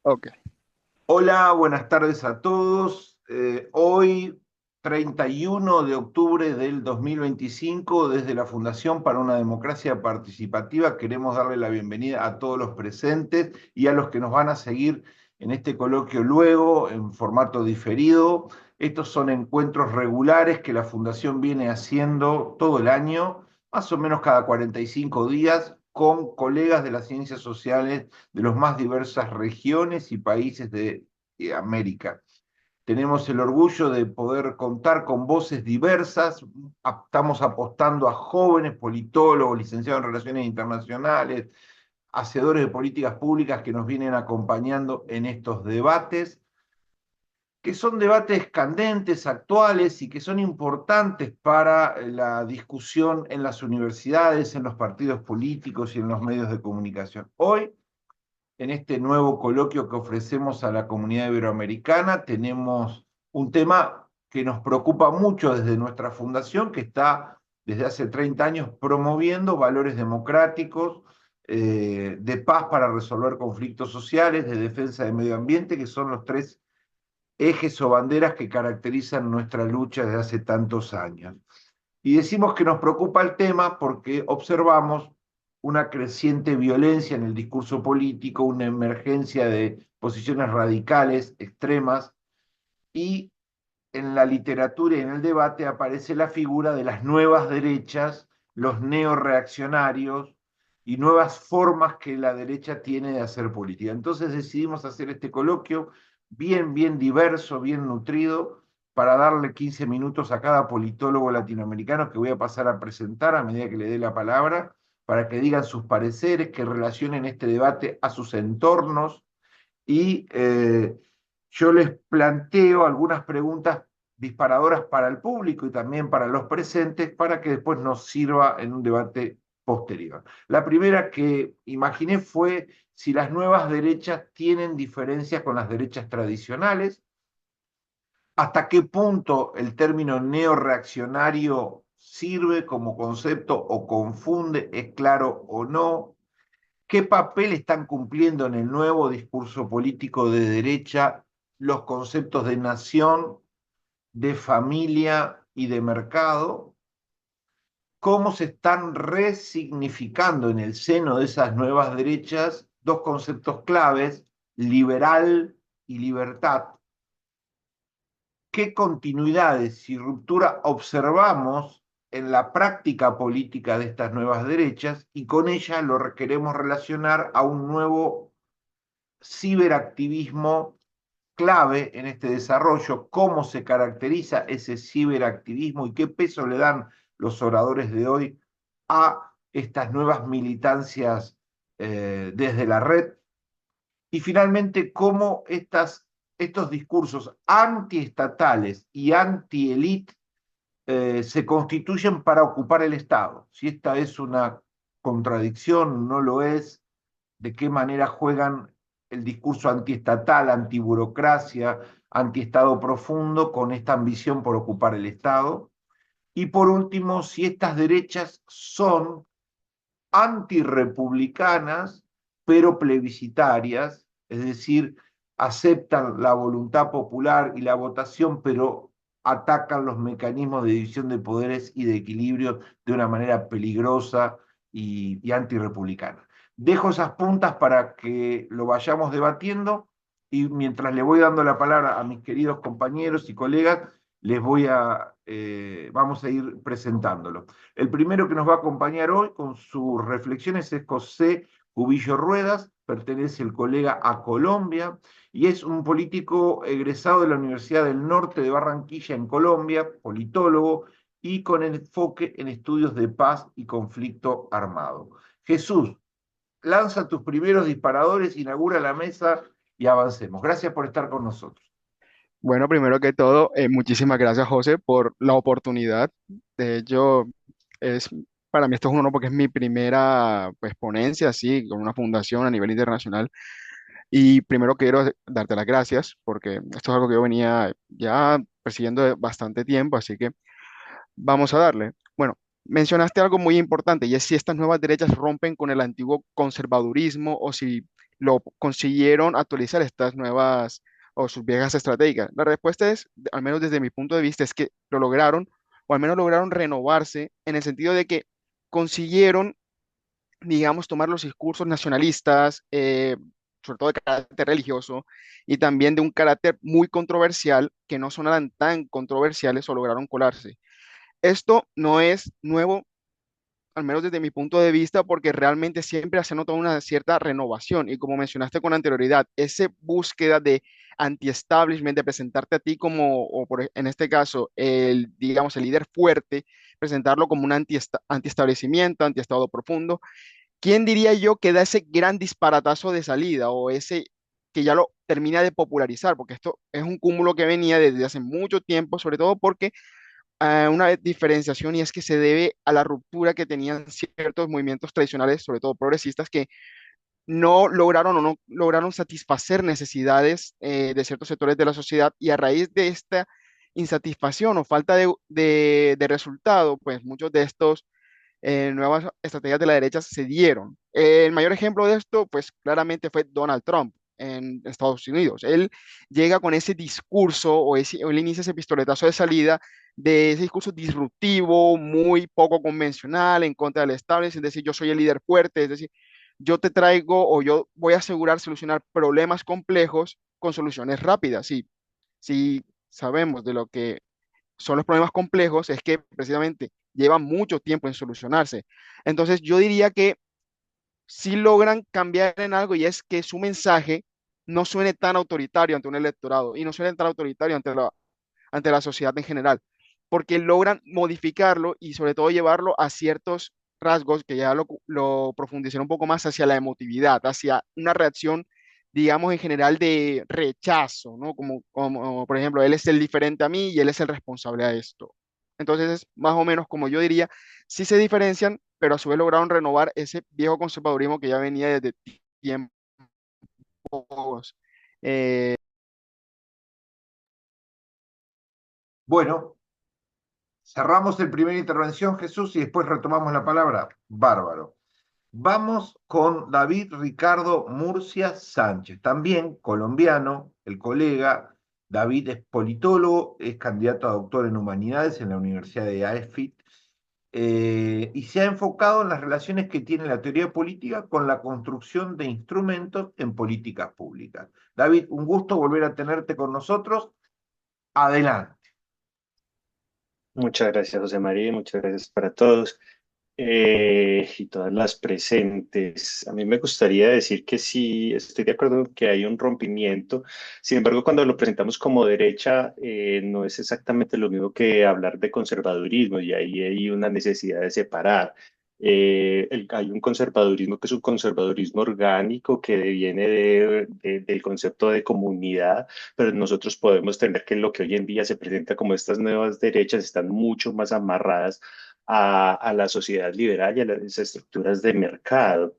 Ok. Hola, buenas tardes a todos. Hoy, 31 de octubre del 2025, desde la Fundación para una Democracia Participativa, queremos darle la bienvenida a todos los presentes y a los que nos van a seguir en este coloquio luego, en formato diferido. Estos son encuentros regulares que la Fundación viene haciendo todo el año, más o menos cada 45 días, con colegas de las ciencias sociales de las más diversas regiones y países de América. Tenemos el orgullo de poder contar con voces diversas. Estamos apostando a jóvenes politólogos, licenciados en Relaciones Internacionales, hacedores de políticas públicas que nos vienen acompañando en estos debates, que son debates candentes, actuales y que son importantes para la discusión en las universidades, en los partidos políticos y en los medios de comunicación. Hoy, en este nuevo coloquio que ofrecemos a la comunidad iberoamericana, tenemos un tema que nos preocupa mucho desde nuestra fundación, que está desde hace 30 años promoviendo valores democráticos, de paz para resolver conflictos sociales, de defensa del medio ambiente, que son los tres ejes o banderas que caracterizan nuestra lucha desde hace tantos años. Y decimos que nos preocupa el tema porque observamos una creciente violencia en el discurso político, una emergencia de posiciones radicales, extremas, y en la literatura y en el debate aparece la figura de las nuevas derechas, los neoreaccionarios y nuevas formas que la derecha tiene de hacer política. Entonces decidimos hacer este coloquio bien diverso, bien nutrido, para darle 15 minutos a cada politólogo latinoamericano que voy a pasar a presentar a medida que le dé la palabra, para que digan sus pareceres, que relacionen este debate a sus entornos y yo les planteo algunas preguntas disparadoras para el público y también para los presentes para que después nos sirva en un debate posterior. La primera que imaginé fue si las nuevas derechas tienen diferencias con las derechas tradicionales, hasta qué punto el término neoreaccionario sirve como concepto o confunde, es claro o no, qué papel están cumpliendo en el nuevo discurso político de derecha los conceptos de nación, de familia y de mercado, cómo se están resignificando en el seno de esas nuevas derechas dos conceptos claves, liberal y libertad, qué continuidades y ruptura observamos en la práctica política de estas nuevas derechas y con ella lo queremos relacionar a un nuevo ciberactivismo clave en este desarrollo, cómo se caracteriza ese ciberactivismo y qué peso le dan los oradores de hoy a estas nuevas militancias desde la red. Y finalmente, cómo estos discursos antiestatales y anti-elite se constituyen para ocupar el Estado. Si esta es una contradicción, no lo es, de qué manera juegan el discurso antiestatal, antiburocracia, antiestado profundo con esta ambición por ocupar el Estado. Y por último, si estas derechas son antirepublicanas, pero plebiscitarias, es decir, aceptan la voluntad popular y la votación, pero atacan los mecanismos de división de poderes y de equilibrio de una manera peligrosa y antirepublicana. Dejo esas puntas para que lo vayamos debatiendo y mientras le voy dando la palabra a mis queridos compañeros y colegas, vamos a ir presentándolo. El primero que nos va a acompañar hoy con sus reflexiones es José Cubillo Ruedas, pertenece el colega a Colombia y es un político egresado de la Universidad del Norte de Barranquilla en Colombia, politólogo y con enfoque en estudios de paz y conflicto armado. Jesús, lanza tus primeros disparadores, inaugura la mesa y avancemos. Gracias por estar con nosotros. Bueno, primero que todo, muchísimas gracias, José, por la oportunidad. De hecho, es, para mí esto es un honor porque es mi primera pues, ponencia, así, con una fundación a nivel internacional. Y primero quiero darte las gracias porque esto es algo que yo venía ya persiguiendo de bastante tiempo, así que vamos a darle. Bueno, mencionaste algo muy importante y es si estas nuevas derechas rompen con el antiguo conservadurismo o si lo consiguieron actualizar estas nuevas o sus viejas estratégicas? La respuesta es, al menos desde mi punto de vista, es que lo lograron, o al menos lograron renovarse en el sentido de que consiguieron, digamos, tomar los discursos nacionalistas, sobre todo de carácter religioso, y también de un carácter muy controversial, que no sonaran tan controversiales o lograron colarse. Esto no es nuevo, al menos desde mi punto de vista, porque realmente siempre se ha notado una cierta renovación. Y como mencionaste con anterioridad, esa búsqueda de anti-establishment, de presentarte a ti como, en este caso, digamos, el líder fuerte, presentarlo como un anti-establecimiento, anti-estado profundo. ¿Quién diría yo que da ese gran disparatazo de salida o ese que ya lo termina de popularizar? Porque esto es un cúmulo que venía desde hace mucho tiempo, sobre todo porque una diferenciación, y es que se debe a la ruptura que tenían ciertos movimientos tradicionales, sobre todo progresistas, que no lograron o no lograron satisfacer necesidades de ciertos sectores de la sociedad, y a raíz de esta insatisfacción o falta de resultado, pues muchos de estos nuevas estrategias de la derecha se dieron. El mayor ejemplo de esto, pues claramente fue Donald Trump en Estados Unidos. Él llega con ese discurso o él inicia ese pistoletazo de salida de ese discurso disruptivo, muy poco convencional, en contra del establishment, es decir, yo soy el líder fuerte, es decir, yo te traigo o yo voy a asegurar solucionar problemas complejos con soluciones rápidas. Sí, sí sabemos de lo que son los problemas complejos, es que precisamente llevan mucho tiempo en solucionarse. Entonces, yo diría que si logran cambiar en algo, y es que su mensaje no suene tan autoritario ante un electorado y no suene tan autoritario ante la sociedad en general, porque logran modificarlo y sobre todo llevarlo a ciertos rasgos que ya lo profundicé un poco más hacia la emotividad, hacia una reacción, digamos, en general de rechazo, ¿no? Como, por ejemplo, él es el diferente a mí y él es el responsable a esto. Entonces, es más o menos como yo diría, sí se diferencian, pero a su vez lograron renovar ese viejo conservadurismo que ya venía desde tiempos. eh, Bueno, cerramos el primera intervención, Jesús, y después retomamos la palabra. Bárbaro. Vamos con David Ricardo Murcia Sánchez, también colombiano, el colega. David es politólogo, es candidato a doctor en humanidades en la Universidad de AEFIT, y se ha enfocado en las relaciones que tiene la teoría política con la construcción de instrumentos en políticas públicas. David, un gusto volver a tenerte con nosotros. Adelante. Muchas gracias, José María, muchas gracias para todos y todas las presentes. A mí me gustaría decir que sí, estoy de acuerdo en que hay un rompimiento. Sin embargo, cuando lo presentamos como derecha, no es exactamente lo mismo que hablar de conservadurismo, y ahí hay una necesidad de separar. Hay un conservadurismo que es un conservadurismo orgánico que viene del concepto de comunidad, pero nosotros podemos tener que lo que hoy en día se presenta como estas nuevas derechas están mucho más amarradas a la sociedad liberal y a las estructuras de mercado.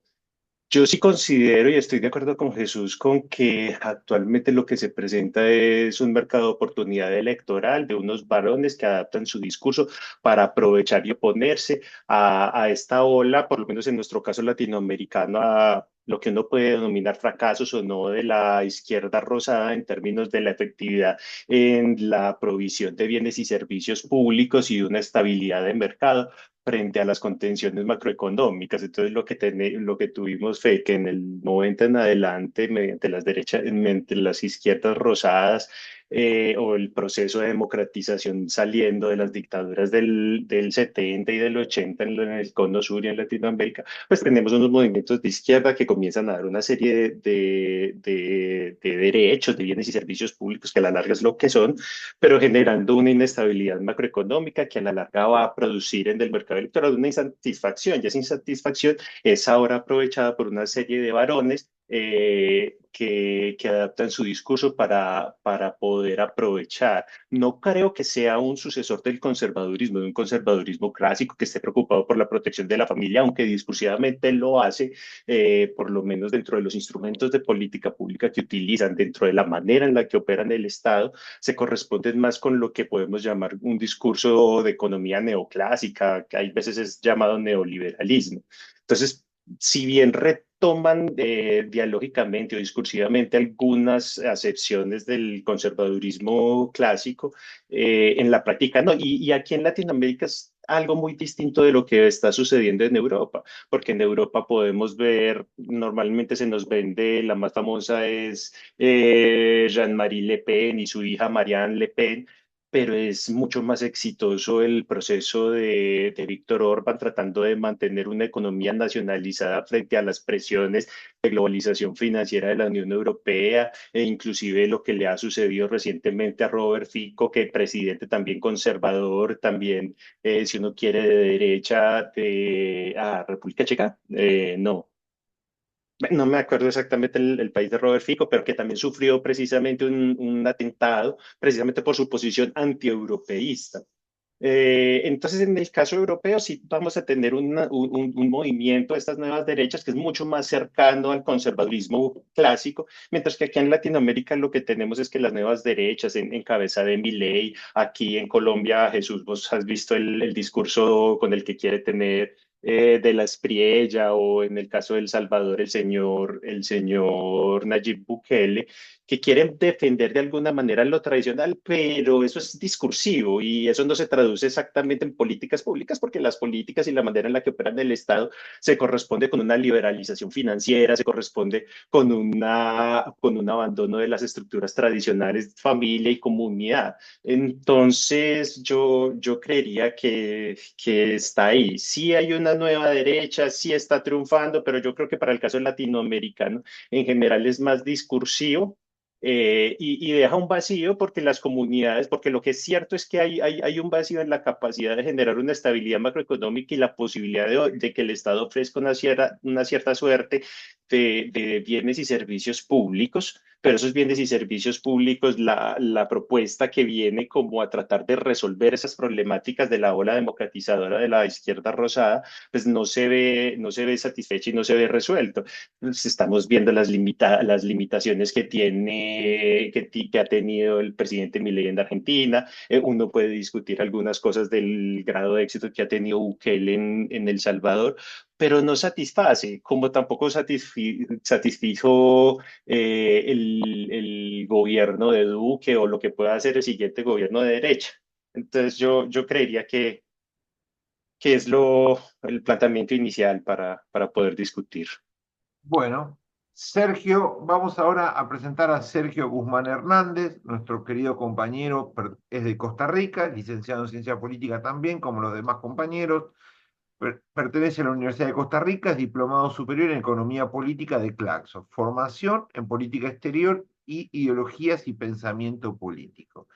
Yo sí considero y estoy de acuerdo con Jesús con que actualmente lo que se presenta es un mercado de oportunidad electoral de unos varones que adaptan su discurso para aprovechar y oponerse a esta ola, por lo menos en nuestro caso latinoamericano, a lo que uno puede denominar fracasos o no de la izquierda rosada en términos de la efectividad en la provisión de bienes y servicios públicos y de una estabilidad de mercado frente a las contenciones macroeconómicas. Entonces, lo que tuvimos fue que en el 90 en adelante, mediante las derechas, mediante las izquierdas rosadas, o el proceso de democratización saliendo de las dictaduras del 70 y del 80 en el Cono Sur y en Latinoamérica, pues tenemos unos movimientos de izquierda que comienzan a dar una serie de derechos, de bienes y servicios públicos que a la larga es lo que son, pero generando una inestabilidad macroeconómica que a la larga va a producir en el mercado electoral una insatisfacción, y esa insatisfacción es ahora aprovechada por una serie de varones que adaptan su discurso para poder aprovechar. No creo que sea un sucesor del conservadurismo, de un conservadurismo clásico que esté preocupado por la protección de la familia, aunque discursivamente lo hace, por lo menos dentro de los instrumentos de política pública que utilizan, dentro de la manera en la que operan el Estado, se corresponden más con lo que podemos llamar un discurso de economía neoclásica, que hay veces es llamado neoliberalismo. Entonces, si bien toman dialógicamente o discursivamente algunas acepciones del conservadurismo clásico, en la práctica no. Y aquí en Latinoamérica es algo muy distinto de lo que está sucediendo en Europa, porque en Europa podemos ver, normalmente se nos vende, la más famosa es Jean-Marie Le Pen y su hija Marianne Le Pen, pero es mucho más exitoso el proceso de Víctor Orbán tratando de mantener una economía nacionalizada frente a las presiones de globalización financiera de la Unión Europea, e inclusive lo que le ha sucedido recientemente a Robert Fico, que presidente también conservador, también, si uno quiere, de derecha, de República Checa, no. No me acuerdo exactamente el país de Robert Fico, pero que también sufrió precisamente un atentado, precisamente por su posición antieuropeísta. Entonces, en el caso europeo, sí vamos a tener un movimiento de estas nuevas derechas que es mucho más cercano al conservadurismo clásico, mientras que aquí en Latinoamérica lo que tenemos es que las nuevas derechas, en cabeza de Milei, aquí en Colombia, Jesús, vos has visto el discurso con el que quiere tener de la Espriella, o en el caso de El Salvador, el señor Nayib Bukele, que quieren defender de alguna manera lo tradicional, pero eso es discursivo y eso no se traduce exactamente en políticas públicas, porque las políticas y la manera en la que operan el Estado se corresponde con una liberalización financiera, se corresponde con un abandono de las estructuras tradicionales, familia y comunidad. Entonces, yo creería que está ahí. Sí hay una nueva derecha, sí está triunfando, pero yo creo que para el caso latinoamericano en general es más discursivo, y deja un vacío porque las comunidades, porque lo que es cierto es que hay un vacío en la capacidad de generar una estabilidad macroeconómica y la posibilidad de que el Estado ofrezca una cierta suerte de bienes y servicios públicos, pero esos bienes y servicios públicos, la propuesta que viene como a tratar de resolver esas problemáticas de la ola democratizadora de la izquierda rosada, pues no se ve satisfecha y no se ve resuelto. Pues estamos viendo las limitaciones que ha tenido el presidente Milei en Argentina. Uno puede discutir algunas cosas del grado de éxito que ha tenido Bukele en El Salvador, pero no satisface, como tampoco satisfizo el gobierno de Duque o lo que pueda hacer el siguiente gobierno de derecha. Entonces yo creería que es el planteamiento inicial para poder discutir. Bueno, Sergio, vamos ahora a presentar a Sergio Guzmán Hernández, nuestro querido compañero, es de Costa Rica, licenciado en Ciencia Política también, como los demás compañeros. Pertenece a la Universidad de Costa Rica, es diplomado superior en Economía Política de Claxo, formación en Política Exterior y Ideologías y Pensamiento Político.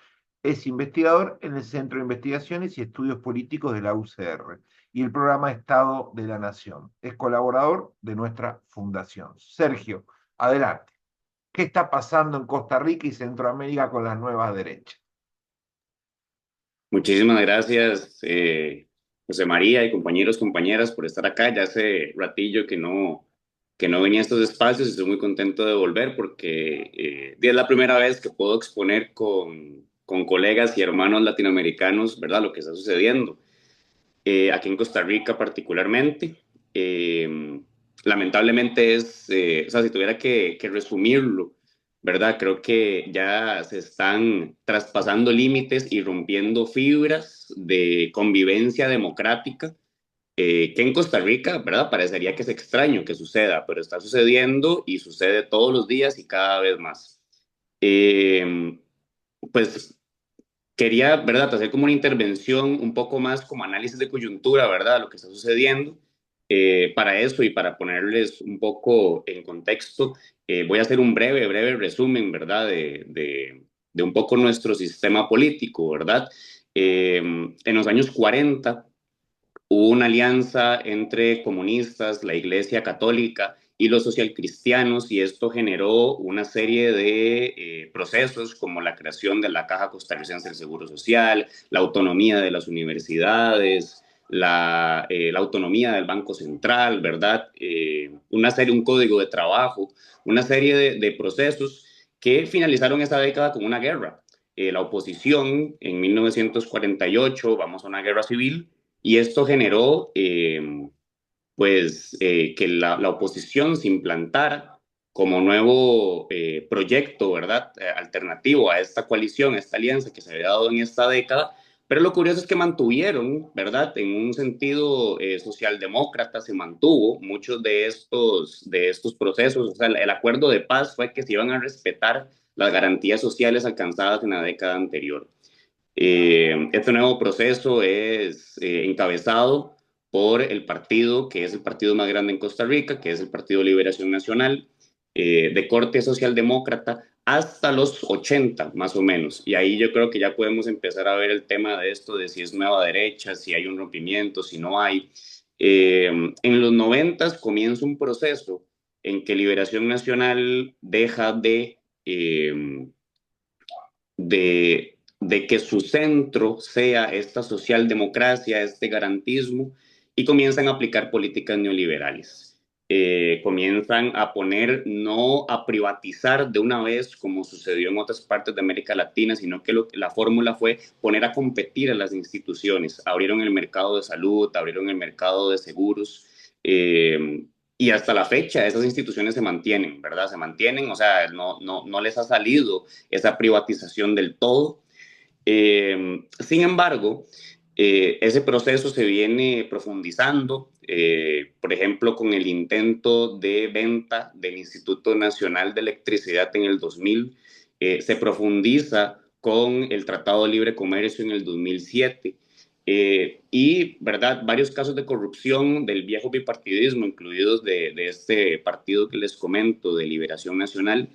Es investigador en el Centro de Investigaciones y Estudios Políticos de la UCR y el programa Estado de la Nación. Es colaborador de nuestra fundación. Sergio, adelante. ¿Qué está pasando en Costa Rica y Centroamérica con las nuevas derechas? Muchísimas gracias, José María y compañeros, compañeras, por estar acá. Ya hace ratillo que no venía a estos espacios y estoy muy contento de volver porque es la primera vez que puedo exponer con colegas y hermanos latinoamericanos, ¿verdad? Lo que está sucediendo aquí en Costa Rica particularmente. Lamentablemente o sea, si tuviera que resumirlo, ¿verdad? Creo que ya se están traspasando límites y rompiendo fibras de convivencia democrática, que en Costa Rica, ¿verdad? Parecería que es extraño que suceda, pero está sucediendo y sucede todos los días y cada vez más. Pues quería, ¿verdad?, hacer como una intervención un poco más como análisis de coyuntura, ¿verdad?, lo que está sucediendo. Para eso y para ponerles un poco en contexto, voy a hacer un breve resumen, ¿verdad?, de un poco nuestro sistema político, ¿verdad? En los años 40 hubo una alianza entre comunistas, la Iglesia Católica y los socialcristianos, y esto generó una serie de procesos como la creación de la Caja Costarricense del Seguro Social, la autonomía de las universidades, la autonomía del Banco Central, ¿verdad? Un código de trabajo, una serie de procesos que finalizaron esa década con una guerra. La oposición en 1948, vamos a una guerra civil, y esto generó pues que la oposición se implantara como nuevo proyecto, ¿verdad? Alternativo a esta coalición, a esta alianza que se había dado en esta década. Pero lo curioso es que mantuvieron, ¿verdad? En un sentido socialdemócrata se mantuvo muchos de estos procesos. O sea, el acuerdo de paz fue que se iban a respetar las garantías sociales alcanzadas en la década anterior. Este nuevo proceso es encabezado por el partido que es el partido más grande en Costa Rica, que es el Partido Liberación Nacional, de corte socialdemócrata, hasta los 80 más o menos. Y ahí yo creo que ya podemos empezar a ver el tema de esto, de si es nueva derecha, si hay un rompimiento, si no hay. En los 90 comienza un proceso en que Liberación Nacional deja de que su centro sea esta socialdemocracia, este garantismo, y comienzan a aplicar políticas neoliberales. Comienzan a poner, no a privatizar de una vez como sucedió en otras partes de América Latina, sino que la fórmula fue poner a competir a las instituciones. Abrieron el mercado de salud, abrieron el mercado de seguros, y hasta la fecha esas instituciones se mantienen, ¿verdad? Se mantienen, o sea, no les ha salido esa privatización del todo. Sin embargo, ese proceso se viene profundizando, por ejemplo, con el intento de venta del Instituto Nacional de Electricidad en el 2000, se profundiza con el Tratado de Libre Comercio en el 2007. Y, ¿verdad?, varios casos de corrupción del viejo bipartidismo, incluidos de este partido que les comento, de Liberación Nacional,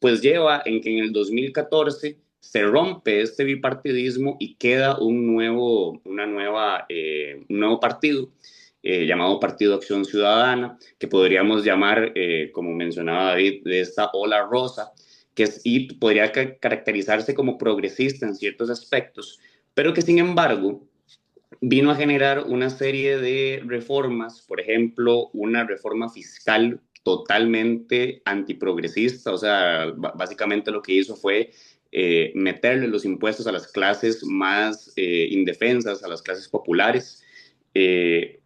pues lleva en que en el 2014 se rompe este bipartidismo y queda un nuevo partido llamado Partido Acción Ciudadana, que podríamos llamar, como mencionaba David, de esta ola rosa, y podría caracterizarse como progresista en ciertos aspectos, pero que sin embargo vino a generar una serie de reformas, por ejemplo, una reforma fiscal totalmente antiprogresista, o sea, básicamente lo que hizo fue meterle los impuestos a las clases más indefensas, a las clases populares.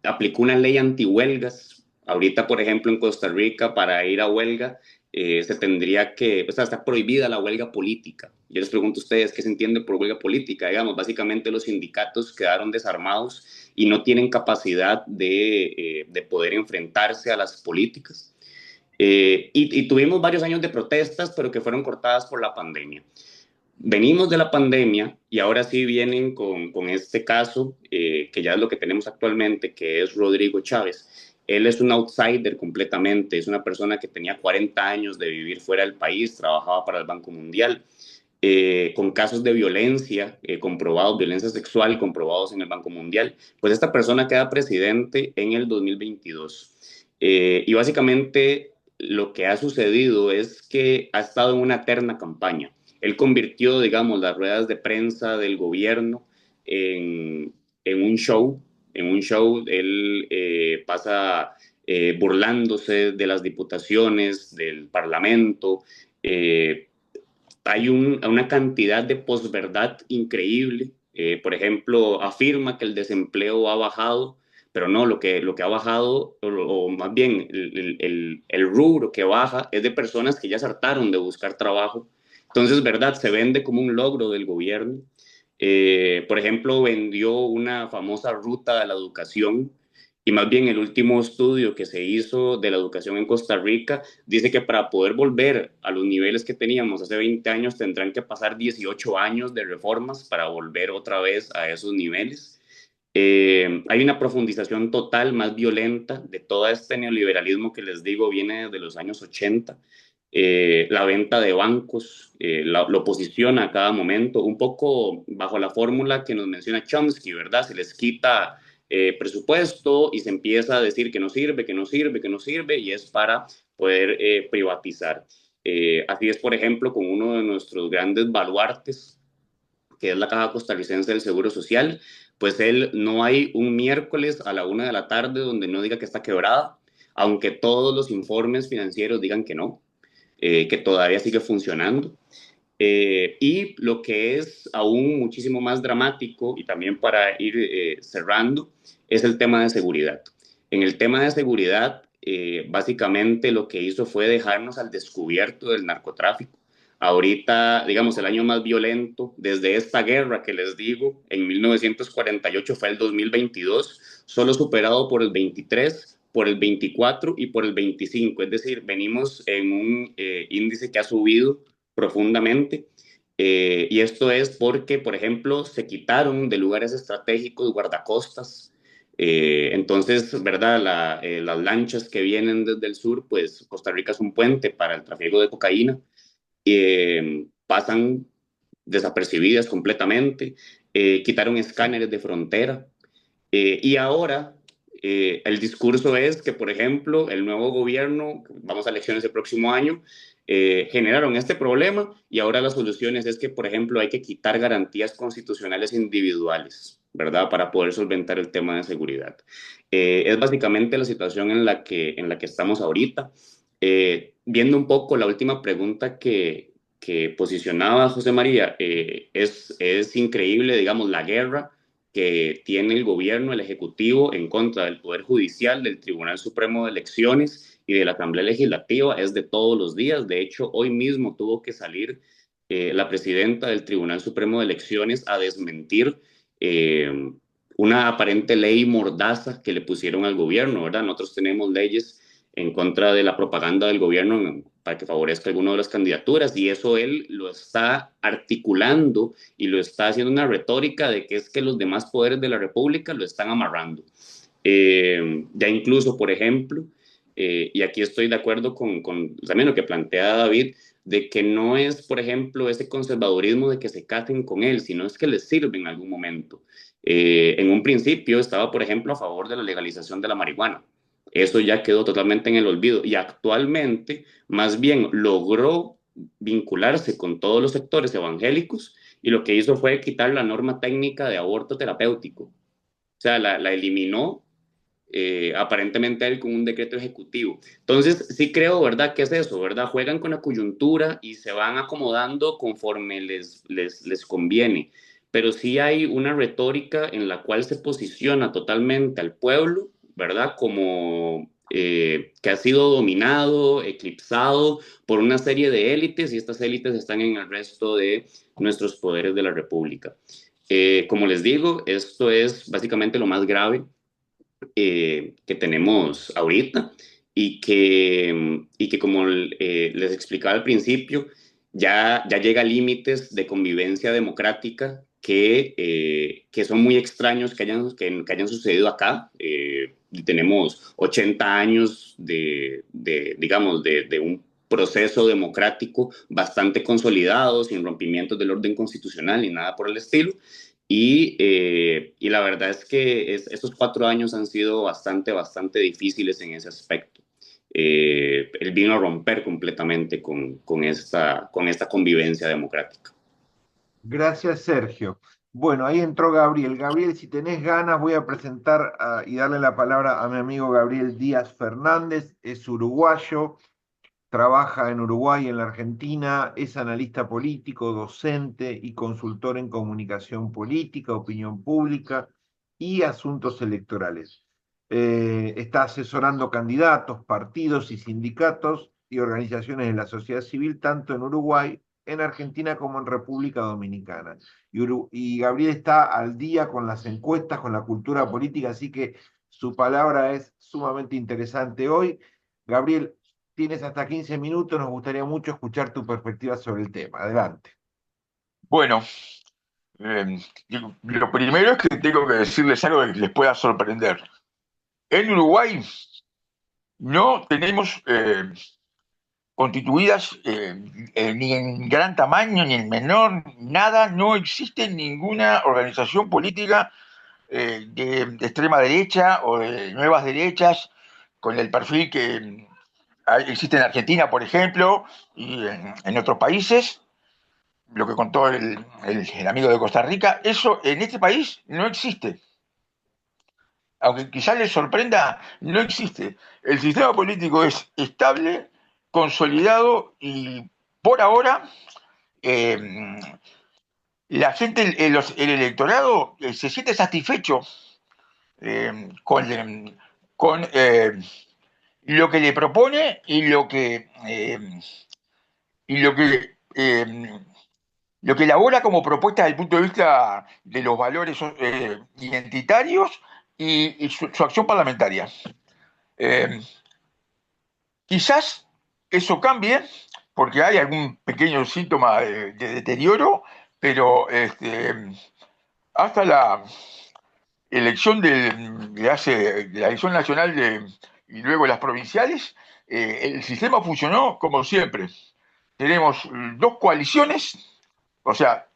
Aplicó una ley antihuelgas. Ahorita, por ejemplo, en Costa Rica, para ir a huelga, se tendría que, o sea, está prohibida la huelga política. Yo les pregunto a ustedes qué se entiende por huelga política. Digamos, básicamente los sindicatos quedaron desarmados y no tienen capacidad de poder enfrentarse a las políticas. Y tuvimos varios años de protestas, pero que fueron cortadas por la pandemia. Venimos de la pandemia y ahora sí vienen con este caso, que ya es lo que tenemos actualmente, que es Rodrigo Chávez. Él es un outsider completamente, es una persona que tenía 40 años de vivir fuera del país, trabajaba para el Banco Mundial, con casos de violencia comprobados, violencia sexual comprobados en el Banco Mundial. Pues esta persona queda presidente en el 2022. Y básicamente lo que ha sucedido es que ha estado en una eterna campaña. Él convirtió, digamos, las ruedas de prensa del gobierno en, en un show. En un show él pasa burlándose de las diputaciones, del parlamento. Hay una cantidad de posverdad increíble. Por ejemplo, afirma que el desempleo ha bajado, pero no, lo que ha bajado, o más bien el rubro que baja es de personas que ya se hartaron de buscar trabajo. Entonces, ¿verdad? Se vende como un logro del gobierno. Por ejemplo, vendió una famosa ruta de la educación, y más bien el último estudio que se hizo de la educación en Costa Rica dice que para poder volver a los niveles que teníamos hace 20 años tendrán que pasar 18 años de reformas para volver otra vez a esos niveles. Hay una profundización total, más violenta, de todo este neoliberalismo que les digo viene desde los años 80. La venta de bancos lo posiciona a cada momento, un poco bajo la fórmula que nos menciona Chomsky, ¿verdad? Se les quita presupuesto y se empieza a decir que no sirve, que no sirve, que no sirve, y es para poder privatizar. Así es, por ejemplo, con uno de nuestros grandes baluartes, que es la Caja Costarricense del Seguro Social. Pues él, no hay un miércoles a la 1 de la tarde donde no diga que está quebrada, aunque todos los informes financieros digan que no, que todavía sigue funcionando. Y lo que es aún muchísimo más dramático, y también para ir cerrando, es el tema de seguridad. En el tema de seguridad, básicamente lo que hizo fue dejarnos al descubierto del narcotráfico. Ahorita, digamos, el año más violento desde esta guerra que les digo, en 1948 fue el 2022, solo superado por el 23, por el 24 y por el 25. Es decir, venimos en un índice que ha subido profundamente. Y esto es porque, por ejemplo, se quitaron de lugares estratégicos guardacostas. Entonces, ¿verdad? Las lanchas que vienen desde el sur, pues Costa Rica es un puente para el tráfico de cocaína, pasan desapercibidas completamente, quitaron escáneres de frontera, y ahora el discurso es que, por ejemplo, el nuevo gobierno, vamos a elecciones el próximo año, generaron este problema y ahora la solución es que, por ejemplo, hay que quitar garantías constitucionales individuales, ¿verdad? Para poder solventar el tema de seguridad. Es básicamente la situación en la que estamos ahorita. Viendo un poco la última pregunta que posicionaba José María, es increíble, digamos, la guerra que tiene el gobierno, el Ejecutivo, en contra del Poder Judicial, del Tribunal Supremo de Elecciones y de la Asamblea Legislativa, es de todos los días. De hecho, hoy mismo tuvo que salir la presidenta del Tribunal Supremo de Elecciones a desmentir eh, una aparente ley mordaza que le pusieron al gobierno, ¿verdad? Nosotros tenemos leyes en contra de la propaganda del gobierno para que favorezca alguna de las candidaturas, y eso él lo está articulando y lo está haciendo una retórica de que es que los demás poderes de la República lo están amarrando. Ya incluso, por ejemplo, y aquí estoy de acuerdo con también lo que plantea David, de que no es, por ejemplo, ese conservadurismo de que se casen con él, sino es que les sirve en algún momento. En un principio estaba, por ejemplo, a favor de la legalización de la marihuana. Eso ya quedó totalmente en el olvido y actualmente más bien logró vincularse con todos los sectores evangélicos y lo que hizo fue quitar la norma técnica de aborto terapéutico. O sea, la eliminó aparentemente él con un decreto ejecutivo. Entonces, sí creo, ¿verdad? ¿Qué es eso? ¿Verdad? Juegan con la coyuntura y se van acomodando conforme les conviene. Pero sí hay una retórica en la cual se posiciona totalmente al pueblo, ¿verdad? Como que ha sido dominado, eclipsado por una serie de élites y estas élites están en el resto de nuestros poderes de la República. Como les digo, esto es básicamente lo más grave que tenemos ahorita y que como les explicaba al principio, ya llega a límites de convivencia democrática que son muy extraños que hayan sucedido acá. Tenemos 80 años digamos, de un proceso democrático bastante consolidado, sin rompimientos del orden constitucional ni nada por el estilo. Y la verdad es que estos 4 años han sido bastante difíciles en ese aspecto. Él vino a romper completamente con esta convivencia democrática. Gracias, Sergio. Bueno, ahí entró Gabriel. Gabriel, si tenés ganas, voy a presentar y darle la palabra a mi amigo Gabriel Díaz Fernández. Es uruguayo, trabaja en Uruguay y en la Argentina, es analista político, docente y consultor en comunicación política, opinión pública y asuntos electorales. Está asesorando candidatos, partidos y sindicatos y organizaciones de la sociedad civil, tanto en Uruguay, en Argentina como en República Dominicana. Y Gabriel está al día con las encuestas, con la cultura política, así que su palabra es sumamente interesante hoy. Gabriel, tienes hasta 15 minutos, nos gustaría mucho escuchar tu perspectiva sobre el tema. Adelante. Bueno, lo primero es que tengo que decirles algo que les pueda sorprender. En Uruguay no tenemos constituidas ni en gran tamaño ni en menor, nada, no existe ninguna organización política de extrema derecha o de nuevas derechas con el perfil que existe en Argentina, por ejemplo, y en otros países. Lo que contó el amigo de Costa Rica, eso en este país no existe. Aunque quizás les sorprenda, no existe. El sistema político es estable, consolidado y por ahora eh, la gente, el electorado se siente satisfecho con con lo que le propone lo que elabora como propuesta desde el punto de vista de los valores identitarios y su acción parlamentaria. Eh, Quizás eso cambie, porque hay algún pequeño síntoma de deterioro, pero hasta la elección de la elección nacional y luego las provinciales, el sistema funcionó como siempre. Tenemos dos coaliciones, o sea,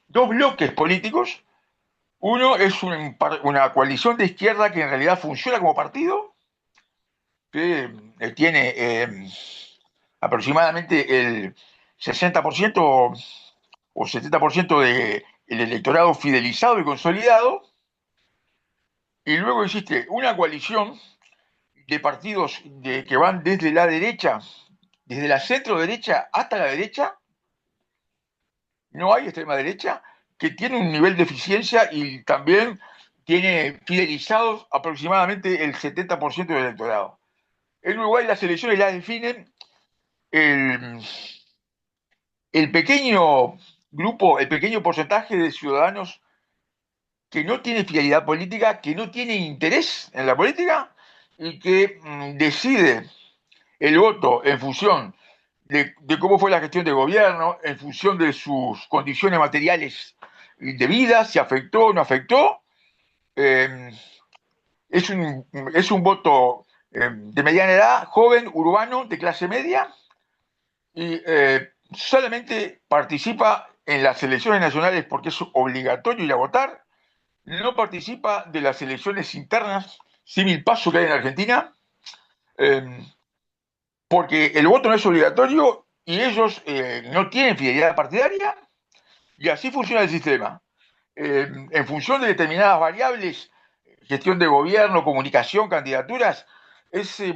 dos bloques políticos. Uno es una coalición de izquierda que en realidad funciona como partido, que tiene aproximadamente el 60% o 70% del electorado fidelizado y consolidado, y luego existe una coalición de partidos que van desde la derecha, desde la centro derecha hasta la derecha, no hay extrema derecha, que tiene un nivel de eficiencia y también tiene fidelizados aproximadamente el 70% del electorado. En Uruguay las elecciones las definen el, el pequeño grupo, el pequeño porcentaje de ciudadanos que no tiene fidelidad política, que no tiene interés en la política y que decide el voto en función de cómo fue la gestión de gobierno, en función de sus condiciones materiales de vida, si afectó o no afectó. Eh, es un voto de mediana edad, joven, urbano, de clase media, y solamente participa en las elecciones nacionales porque es obligatorio ir a votar, no participa de las elecciones internas, símil paso que hay en Argentina, eh, porque el voto no es obligatorio y ellos no tienen fidelidad partidaria, y así funciona el sistema. En función de determinadas variables, gestión de gobierno, comunicación, candidaturas, ese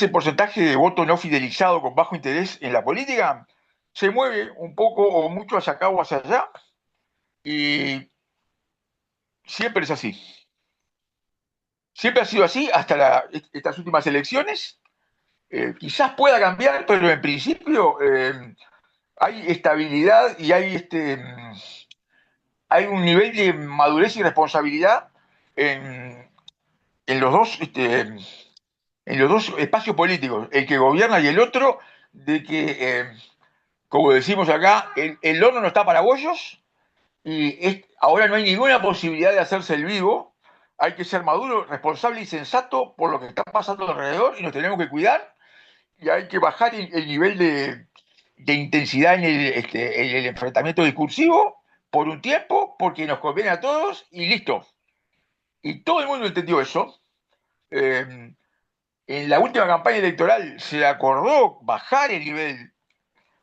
porcentaje de voto no fidelizado con bajo interés en la política se mueve un poco o mucho hacia acá o hacia allá, y siempre es así. Siempre ha sido así hasta estas últimas elecciones. Quizás pueda cambiar, pero en principio hay estabilidad y hay un nivel de madurez y responsabilidad en, en los dos, en los dos espacios políticos, el que gobierna y el otro, de que, como decimos acá, el horno no está para bollos y ahora no hay ninguna posibilidad de hacerse el vivo. Hay que ser maduro, responsable y sensato por lo que está pasando alrededor y nos tenemos que cuidar, y hay que bajar el nivel de intensidad en el enfrentamiento discursivo por un tiempo, porque nos conviene a todos y listo. Y todo el mundo entendió eso. Eh, en la última campaña electoral se acordó bajar el nivel,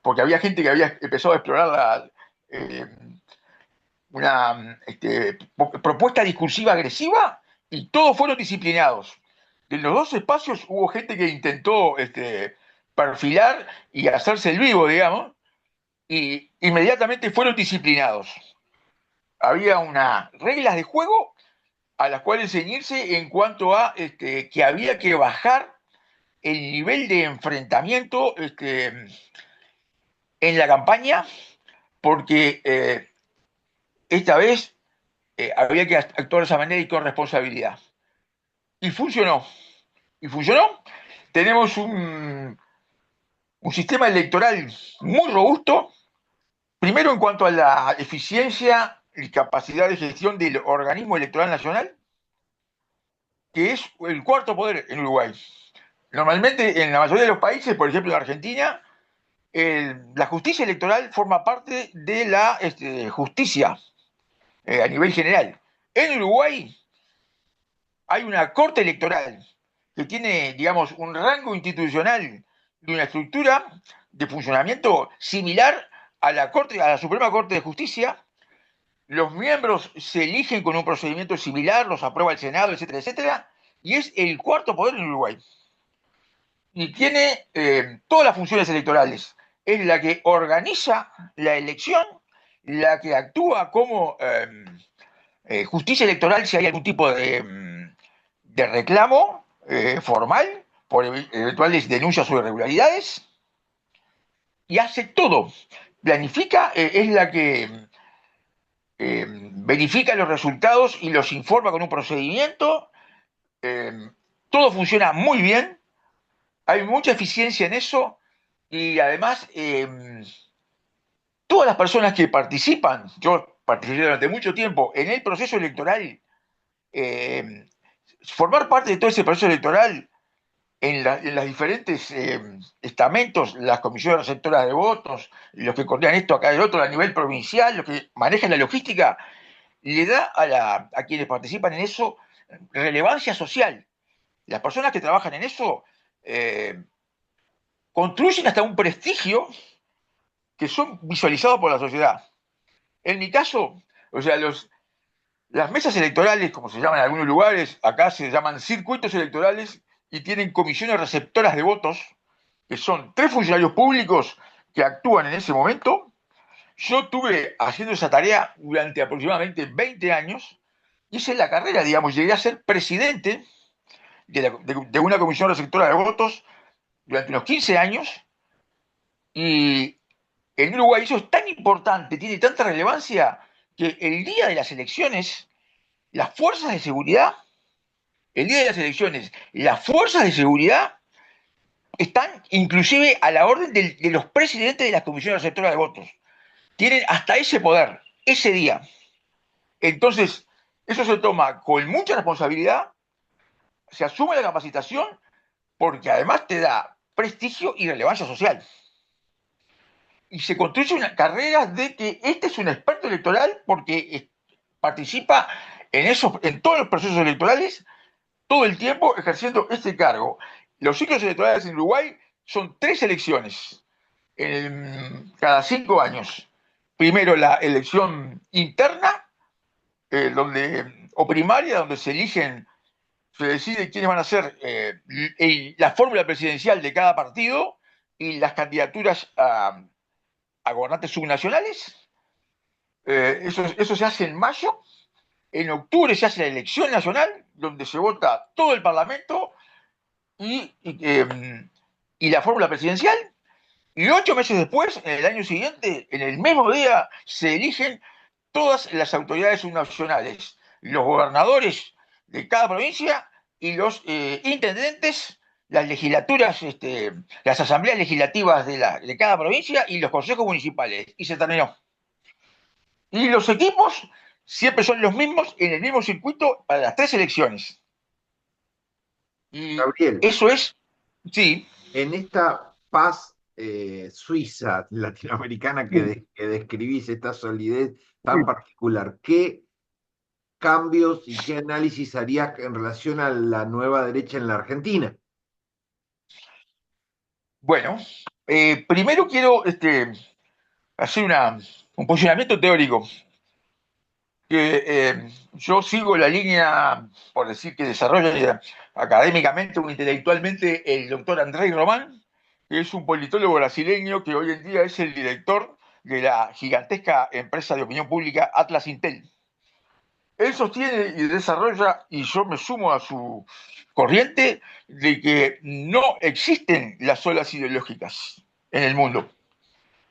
porque había gente que había empezado a explorar eh, una propuesta discursiva agresiva, y todos fueron disciplinados. En los dos espacios hubo gente que intentó perfilar y hacerse el vivo, digamos, y inmediatamente fueron disciplinados. Había unas reglas de juego a las cuales ceñirse en cuanto a que había que bajar el nivel de enfrentamiento en la campaña, porque esta vez había que actuar de esa manera y con responsabilidad. Y funcionó. Y funcionó. Tenemos un sistema electoral muy robusto, primero en cuanto a la eficiencia y capacidad de gestión del organismo electoral nacional, que es el cuarto poder en Uruguay. Normalmente en la mayoría de los países, por ejemplo en Argentina, la justicia electoral forma parte de la justicia a nivel general. En Uruguay hay una corte electoral que tiene, digamos, un rango institucional y una estructura de funcionamiento similar a la Suprema Corte de Justicia. Los miembros se eligen con un procedimiento similar, los aprueba el Senado, etcétera, etcétera, y es el cuarto poder en Uruguay. Y tiene todas las funciones electorales. Es la que organiza la elección, la que actúa como justicia electoral si hay algún tipo de reclamo formal por eventuales denuncias o irregularidades y hace todo. Planifica, es la que verifica los resultados y los informa con un procedimiento. Todo funciona muy bien, hay mucha eficiencia en eso y además todas las personas que participan, yo participé durante mucho tiempo en el proceso electoral, eh, formar parte de todo ese proceso electoral en los diferentes estamentos, las comisiones receptoras de votos, los que coordinan esto acá del otro a nivel provincial, los que manejan la logística, le da a quienes participan en eso relevancia social. Las personas que trabajan en eso construyen hasta un prestigio que son visualizados por la sociedad. En mi caso, o sea, las mesas electorales, como se llaman en algunos lugares, acá se llaman circuitos electorales y tienen comisiones receptoras de votos, que son 3 funcionarios públicos que actúan en ese momento. Yo estuve haciendo esa tarea durante aproximadamente 20 años, hice la carrera, digamos, llegué a ser presidente de una comisión receptora de votos durante unos 15 años, y en Uruguay eso es tan importante, tiene tanta relevancia, que el día de las elecciones, las fuerzas de seguridad, el día de las elecciones, las fuerzas de seguridad están inclusive a la orden de los presidentes de las comisiones receptoras de votos. Tienen hasta ese poder, ese día. Entonces, eso se toma con mucha responsabilidad, se asume la capacitación, porque además te da prestigio y relevancia social. Y se construye una carrera de que este es un experto electoral porque participa en todos los procesos electorales todo el tiempo ejerciendo este cargo. Los ciclos electorales en Uruguay son 3 elecciones cada 5 años. Primero la elección interna, o primaria, donde se decide quiénes van a ser la fórmula presidencial de cada partido y las candidaturas a gobernantes subnacionales. Eso se hace en mayo. En octubre se hace la elección nacional, donde se vota todo el Parlamento y la fórmula presidencial. Y 8 meses después, en el año siguiente, en el mismo día, se eligen todas las autoridades subnacionales, los gobernadores de cada provincia y los intendentes, las legislaturas, las asambleas legislativas de cada provincia y los consejos municipales. Y se terminó. Y los equipos siempre son los mismos en el mismo circuito para las 3 elecciones. Y Gabriel, eso es, sí. en esta paz suiza latinoamericana que describís, esta solidez tan particular, ¿qué cambios y qué análisis harías en relación a la nueva derecha en la Argentina? Bueno, primero quiero hacer un posicionamiento teórico. Que yo sigo la línea, por decir que desarrolla académicamente o intelectualmente el doctor Andrés Román, que es un politólogo brasileño que hoy en día es el director de la gigantesca empresa de opinión pública Atlas Intel. Él sostiene y desarrolla, y yo me sumo a su corriente, de que no existen las olas ideológicas en el mundo.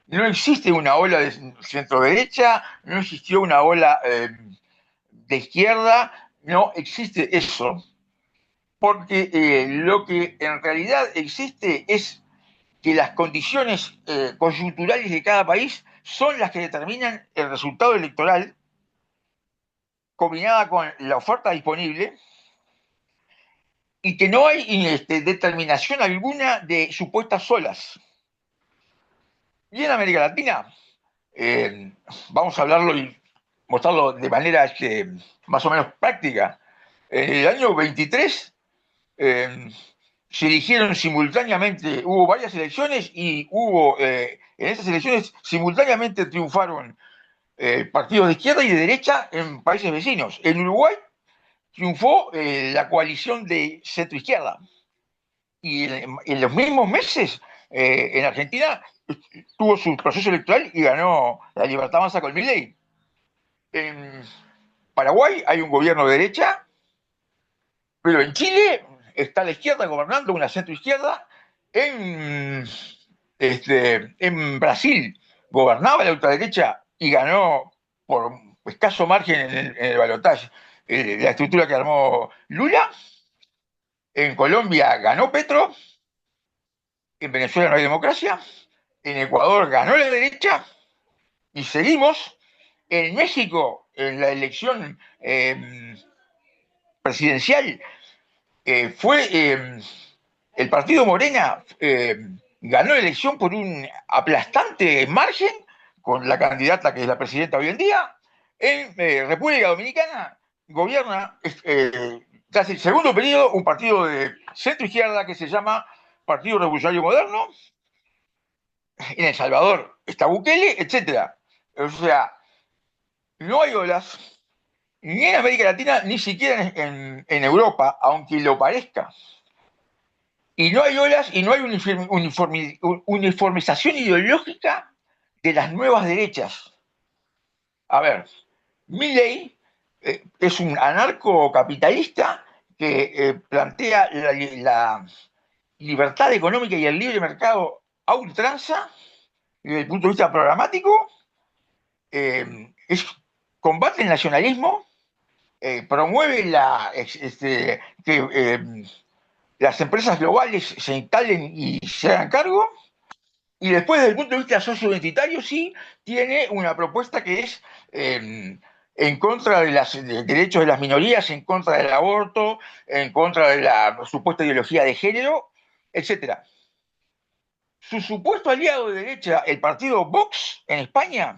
No existe una ola de centro derecha, no existió una ola de izquierda, no existe eso, porque lo que en realidad existe es que las condiciones coyunturales de cada país son las que determinan el resultado electoral, combinada con la oferta disponible, y que no hay determinación alguna de supuestas olas. Y en América Latina, vamos a hablarlo y mostrarlo de manera más o menos práctica. En el año 23 se eligieron simultáneamente, hubo varias elecciones y en esas elecciones simultáneamente triunfaron partidos de izquierda y de derecha en países vecinos. En Uruguay triunfó la coalición de centro-izquierda. Y en los mismos meses, en Argentina, tuvo su proceso electoral y ganó la Libertad Avanza con Milei. En Paraguay hay un gobierno de derecha, Pero en Chile está la izquierda gobernando, una centroizquierda. En, en Brasil gobernaba la ultraderecha y ganó por escaso margen en el balotaje la estructura que armó Lula. En Colombia ganó Petro. En Venezuela no hay democracia. En Ecuador ganó la derecha. Y seguimos. En México, en la elección presidencial, fue el partido Morena ganó la elección por un aplastante margen con la candidata que es la presidenta hoy en día. En República Dominicana gobierna casi el segundo periodo un partido de centro izquierda que se llama Partido Revolucionario Moderno. En El Salvador está Bukele, etcétera. O sea, no hay olas ni en América Latina ni siquiera en Europa, aunque lo parezca. Y no hay olas y no hay uniformización ideológica de las nuevas derechas. A ver, Milley es un anarcocapitalista que plantea la libertad económica y el libre mercado a ultranza desde el punto de vista programático, combate el nacionalismo, promueve que las empresas globales se instalen y se hagan cargo, y después desde el punto de vista socioidentitario sí tiene una propuesta que es en contra de los derechos de las minorías, en contra del aborto, en contra de la supuesta ideología de género, etc. Su supuesto aliado de derecha, el partido Vox en España,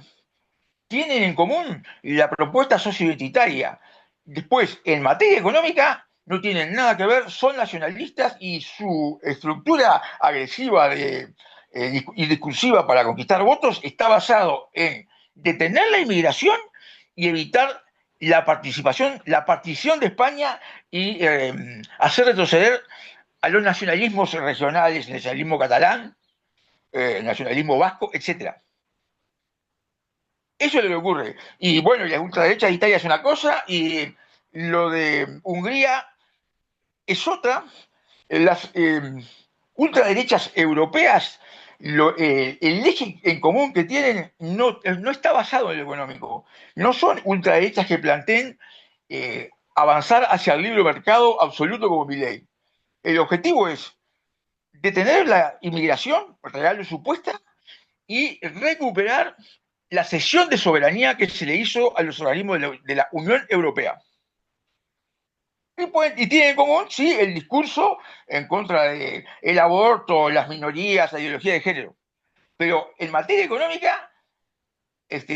tienen en común la propuesta socioidentitaria. Después, en materia económica, no tienen nada que ver, son nacionalistas y su estructura agresiva y discursiva para conquistar votos está basado en detener la inmigración y evitar la partición de España y hacer retroceder a los nacionalismos regionales, el nacionalismo catalán, el nacionalismo vasco, etcétera. Eso es lo que ocurre. Y bueno, la ultraderecha de Italia es una cosa y lo de Hungría es otra. Las ultraderechas europeas, el eje en común que tienen no está basado en lo económico. No son ultraderechas que planteen avanzar hacia el libre mercado absoluto como Milei. El objetivo es detener la inmigración real o supuesta y recuperar la cesión de soberanía que se le hizo a los organismos de la Unión Europea. Y tiene en común, sí, el discurso en contra del aborto, las minorías, la ideología de género. Pero en materia económica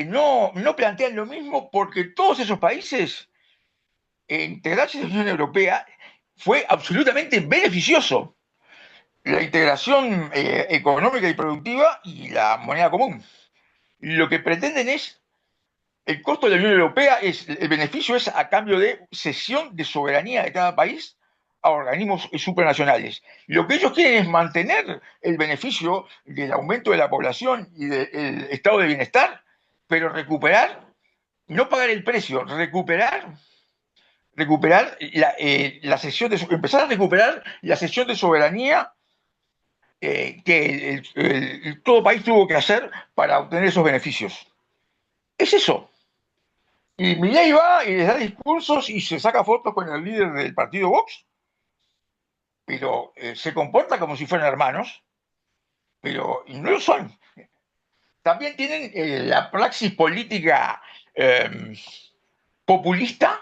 no plantean lo mismo porque todos esos países, integrarse en la Unión Europea fue absolutamente beneficioso. La integración económica y productiva y la moneda común. Lo que pretenden es el costo de la Unión Europea el beneficio es a cambio de cesión de soberanía de cada país a organismos supranacionales. Lo que ellos quieren es mantener el beneficio del aumento de la población y del estado de bienestar, pero recuperar, no pagar el precio, recuperar la cesión empezar a recuperar la cesión de soberanía que todo país tuvo que hacer para obtener esos beneficios. Es eso. Y Milei va y les da discursos y se saca fotos con el líder del partido Vox, pero se comporta como si fueran hermanos, pero no lo son. También tienen la praxis política populista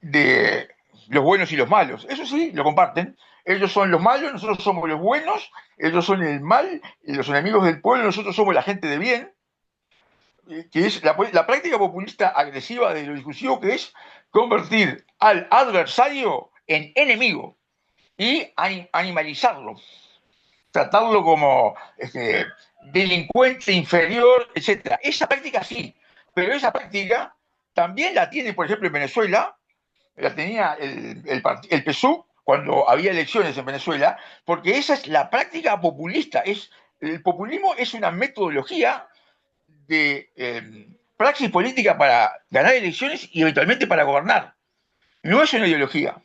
de los buenos y los malos. Eso sí, lo comparten. Ellos son los malos, nosotros somos los buenos, ellos son el mal, los enemigos del pueblo, nosotros somos la gente de bien, que es la práctica populista agresiva de lo discursivo, que es convertir al adversario en enemigo y animalizarlo, tratarlo como delincuente inferior, etc. Esa práctica sí, pero esa práctica también la tiene, por ejemplo, en Venezuela, la tenía el PSUV cuando había elecciones en Venezuela, porque esa es la práctica populista. El populismo es una metodología de praxis política para ganar elecciones y eventualmente para gobernar. No es una ideología.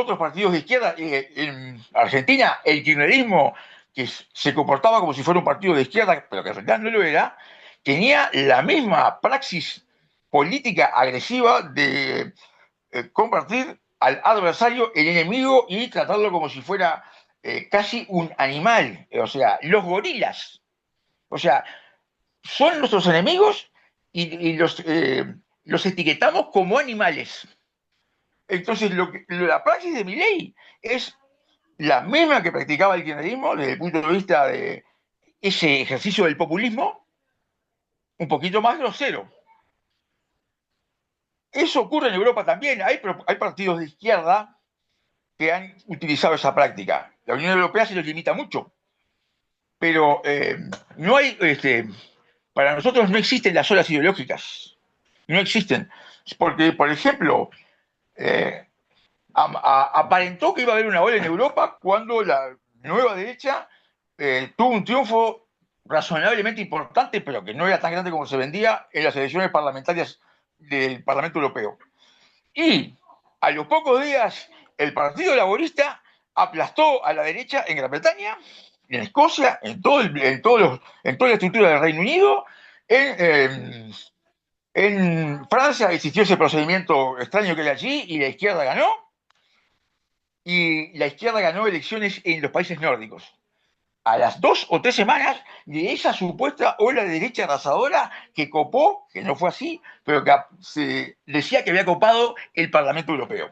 otros partidos de izquierda. En Argentina, el kirchnerismo, que se comportaba como si fuera un partido de izquierda, pero que en realidad no lo era, tenía la misma praxis política agresiva de convertir al adversario en enemigo y tratarlo como si fuera casi un animal. O sea, los gorilas. O sea, son nuestros enemigos y los etiquetamos como animales. Entonces, la praxis de Milei es la misma que practicaba el kirchnerismo desde el punto de vista de ese ejercicio del populismo, un poquito más grosero. Eso ocurre en Europa también. Hay partidos de izquierda que han utilizado esa práctica. La Unión Europea se los limita mucho, pero no hay, para nosotros no existen las olas ideológicas, no existen, porque, por ejemplo, eh, aparentó que iba a haber una ola en Europa cuando la nueva derecha tuvo un triunfo razonablemente importante, pero que no era tan grande como se vendía en las elecciones parlamentarias del Parlamento Europeo. Y a los pocos días, el Partido Laborista aplastó a la derecha en Gran Bretaña, en Escocia, en toda la estructura del Reino Unido. En Francia existió ese procedimiento extraño que hay allí y la izquierda ganó. Y la izquierda ganó elecciones en los países nórdicos. A las 2 o 3 semanas de esa supuesta ola de derecha arrasadora que copó, que no fue así, pero que se decía que había copado el Parlamento Europeo.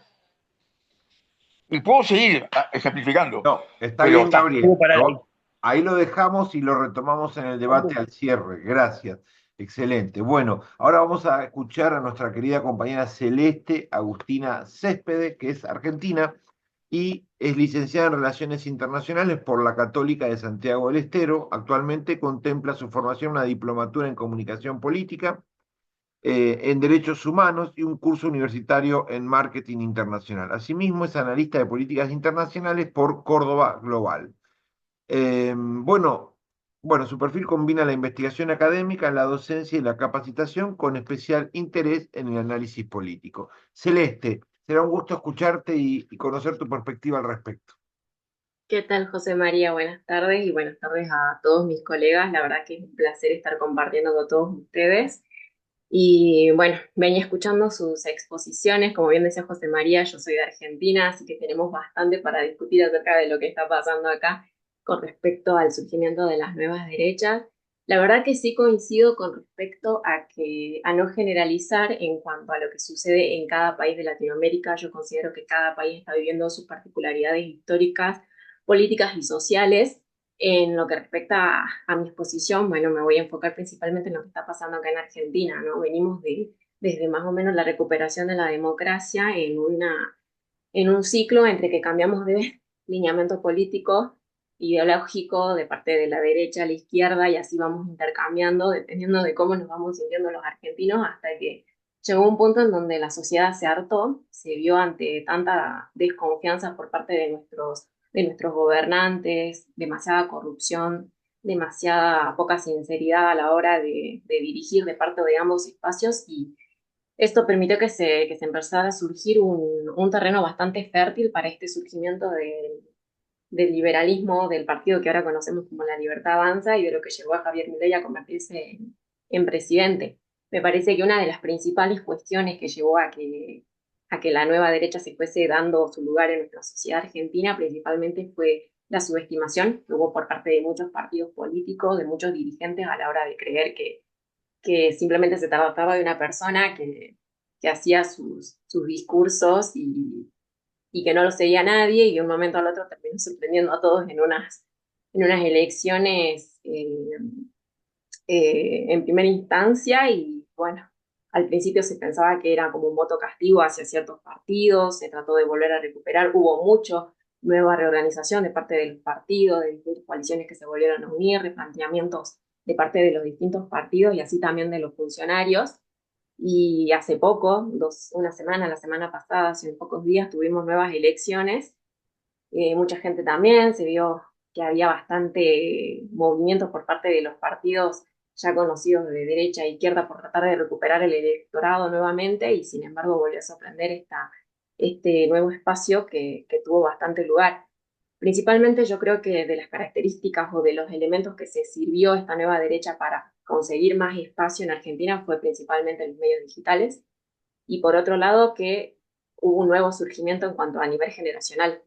Y puedo seguir ejemplificando, No, está pero bien, está, puedo Gabriel. parar ahí. Ahí lo dejamos y lo retomamos en el debate al cierre. Gracias. Excelente. Bueno, ahora vamos a escuchar a nuestra querida compañera Celeste Agustina Céspedes, que es argentina y es licenciada en Relaciones Internacionales por la Católica de Santiago del Estero. Actualmente contempla su formación una diplomatura en Comunicación Política, en Derechos Humanos y un curso universitario en Marketing Internacional. Asimismo, es analista de políticas internacionales por Córdoba Global. Bueno, su perfil combina la investigación académica, la docencia y la capacitación con especial interés en el análisis político. Celeste, será un gusto escucharte y conocer tu perspectiva al respecto. ¿Qué tal, José María? Buenas tardes y buenas tardes a todos mis colegas. La verdad que es un placer estar compartiendo con todos ustedes. Y bueno, venía escuchando sus exposiciones. Como bien decía José María, yo soy de Argentina, así que tenemos bastante para discutir acerca de lo que está pasando acá con respecto al surgimiento de las nuevas derechas. La verdad que sí coincido con respecto a no generalizar en cuanto a lo que sucede en cada país de Latinoamérica. Yo considero que cada país está viviendo sus particularidades históricas, políticas y sociales. En lo que respecta a mi exposición, bueno, me voy a enfocar principalmente en lo que está pasando acá en Argentina, ¿no? Venimos desde más o menos la recuperación de la democracia en un ciclo entre que cambiamos de lineamiento político, ideológico, de parte de la derecha a la izquierda, y así vamos intercambiando, dependiendo de cómo nos vamos sintiendo los argentinos, hasta que llegó un punto en donde la sociedad se hartó, se vio ante tanta desconfianza por parte de nuestros gobernantes, demasiada corrupción, demasiada poca sinceridad a la hora de dirigir de parte de ambos espacios, y esto permitió que se empezara a surgir un terreno bastante fértil para este surgimiento del liberalismo, del partido que ahora conocemos como La Libertad Avanza y de lo que llevó a Javier Milei a convertirse en presidente. Me parece que una de las principales cuestiones que llevó a que la nueva derecha se fuese dando su lugar en nuestra sociedad argentina principalmente fue la subestimación que hubo por parte de muchos partidos políticos, de muchos dirigentes a la hora de creer que simplemente se trataba de una persona que hacía sus discursos y que no lo seguía nadie, y de un momento al otro terminó sorprendiendo a todos en unas elecciones en primera instancia. Y bueno, al principio se pensaba que era como un voto castigo hacia ciertos partidos, se trató de volver a recuperar, hubo mucho nueva reorganización de parte del partido, de distintas coaliciones que se volvieron a unir, replanteamientos de parte de los distintos partidos y así también de los funcionarios. Y hace poco, una semana, la semana pasada, hace pocos días, tuvimos nuevas elecciones. Mucha gente también se vio que había bastante movimiento por parte de los partidos ya conocidos de derecha e izquierda por tratar de recuperar el electorado nuevamente, y sin embargo volvió a sorprender este nuevo espacio que tuvo bastante lugar. Principalmente yo creo que de las características o de los elementos que se sirvió esta nueva derecha para conseguir más espacio en Argentina fue principalmente los medios digitales y por otro lado que hubo un nuevo surgimiento en cuanto a nivel generacional.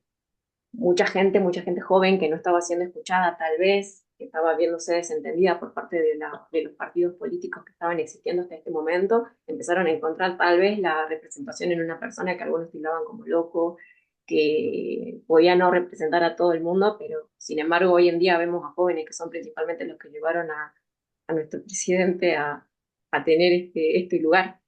Mucha gente joven que no estaba siendo escuchada tal vez, que estaba viéndose desentendida por parte de los partidos políticos que estaban existiendo hasta este momento, empezaron a encontrar tal vez la representación en una persona que algunos tildaban como loco, que podía no representar a todo el mundo, pero sin embargo hoy en día vemos a jóvenes que son principalmente los que llevaron a nuestro presidente a tener este lugar.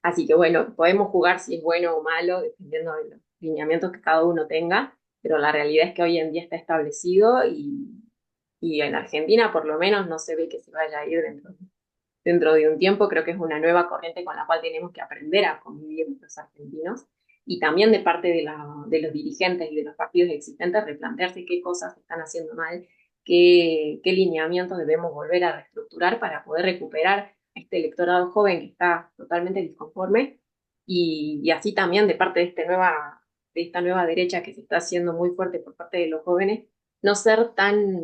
Así que bueno, podemos jugar si es bueno o malo, dependiendo de los lineamientos que cada uno tenga, pero la realidad es que hoy en día está establecido y en Argentina por lo menos no se ve que se vaya a ir dentro de un tiempo. Creo que es una nueva corriente con la cual tenemos que aprender a convivir los argentinos y también de parte de los dirigentes y de los partidos existentes replantearse qué cosas están haciendo mal, qué lineamientos debemos volver a reestructurar para poder recuperar a este electorado joven que está totalmente disconforme y así también de parte de esta nueva derecha que se está haciendo muy fuerte por parte de los jóvenes, no ser tan